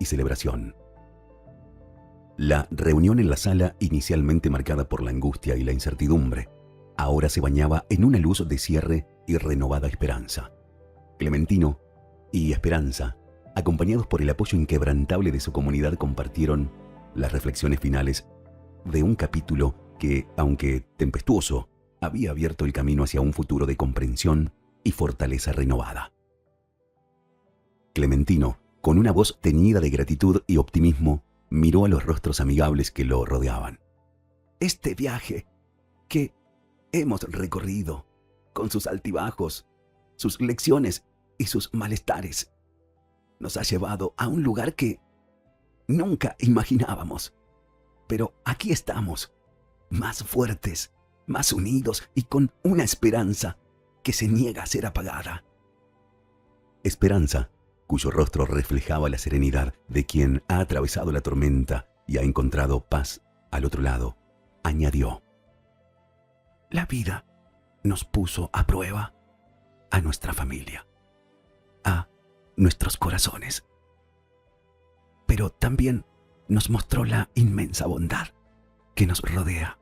y celebración. La reunión en la sala, inicialmente marcada por la angustia y la incertidumbre, ahora se bañaba en una luz de cierre y renovada esperanza. Clementino y Esperanza, acompañados por el apoyo inquebrantable de su comunidad, compartieron las reflexiones finales de un capítulo que, aunque tempestuoso, había abierto el camino hacia un futuro de comprensión y fortaleza renovada. Clementino, con una voz teñida de gratitud y optimismo, miró a los rostros amigables que lo rodeaban. Este viaje que hemos recorrido, con sus altibajos, sus lecciones y sus malestares, nos ha llevado a un lugar que nunca imaginábamos. Pero aquí estamos, más fuertes, más unidos y con una esperanza que se niega a ser apagada. Esperanza, cuyo rostro reflejaba la serenidad de quien ha atravesado la tormenta y ha encontrado paz al otro lado, añadió: La vida nos puso a prueba, a nuestra familia, a nuestros corazones. Pero también nos mostró la inmensa bondad que nos rodea,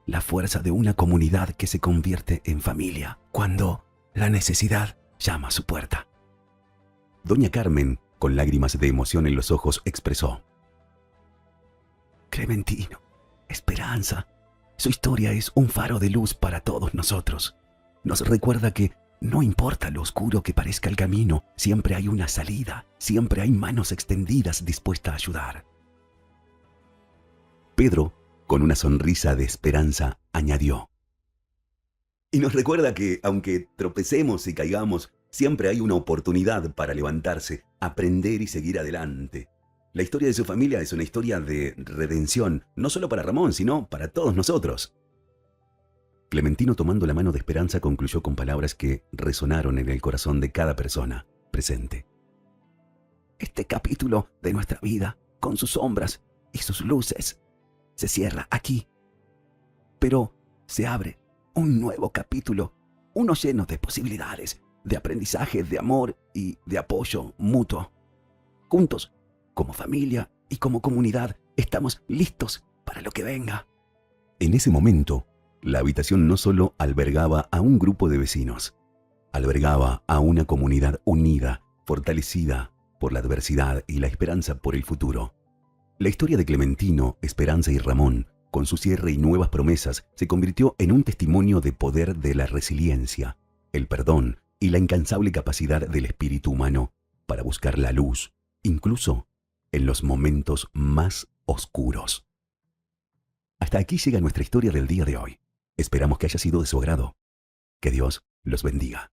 la fuerza de una comunidad que se convierte en familia cuando la necesidad llama a su puerta. Doña Carmen, con lágrimas de emoción en los ojos, expresó: Clementino, Esperanza, su historia es un faro de luz para todos nosotros. Nos recuerda que no importa lo oscuro que parezca el camino, siempre hay una salida, siempre hay manos extendidas dispuestas a ayudar. Pedro, con una sonrisa de esperanza, añadió: Y nos recuerda que, aunque tropecemos y caigamos, siempre hay una oportunidad para levantarse, aprender y seguir adelante. La historia de su familia es una historia de redención, no solo para Ramón, sino para todos nosotros. Clementino, tomando la mano de Esperanza, concluyó con palabras que resonaron en el corazón de cada persona presente. Este capítulo de nuestra vida, con sus sombras y sus luces, se cierra aquí. Pero se abre un nuevo capítulo, uno lleno de posibilidades, de aprendizaje, de amor y de apoyo mutuo. Juntos, como familia y como comunidad, estamos listos para lo que venga. En ese momento, la habitación no solo albergaba a un grupo de vecinos, albergaba a una comunidad unida, fortalecida por la adversidad y la esperanza por el futuro. La historia de Clementino, Esperanza y Ramón, con su cierre y nuevas promesas, se convirtió en un testimonio de poder de la resiliencia, el perdón y la incansable capacidad del espíritu humano para buscar la luz, incluso en los momentos más oscuros. Hasta aquí llega nuestra historia del día de hoy. Esperamos que haya sido de su agrado. Que Dios los bendiga.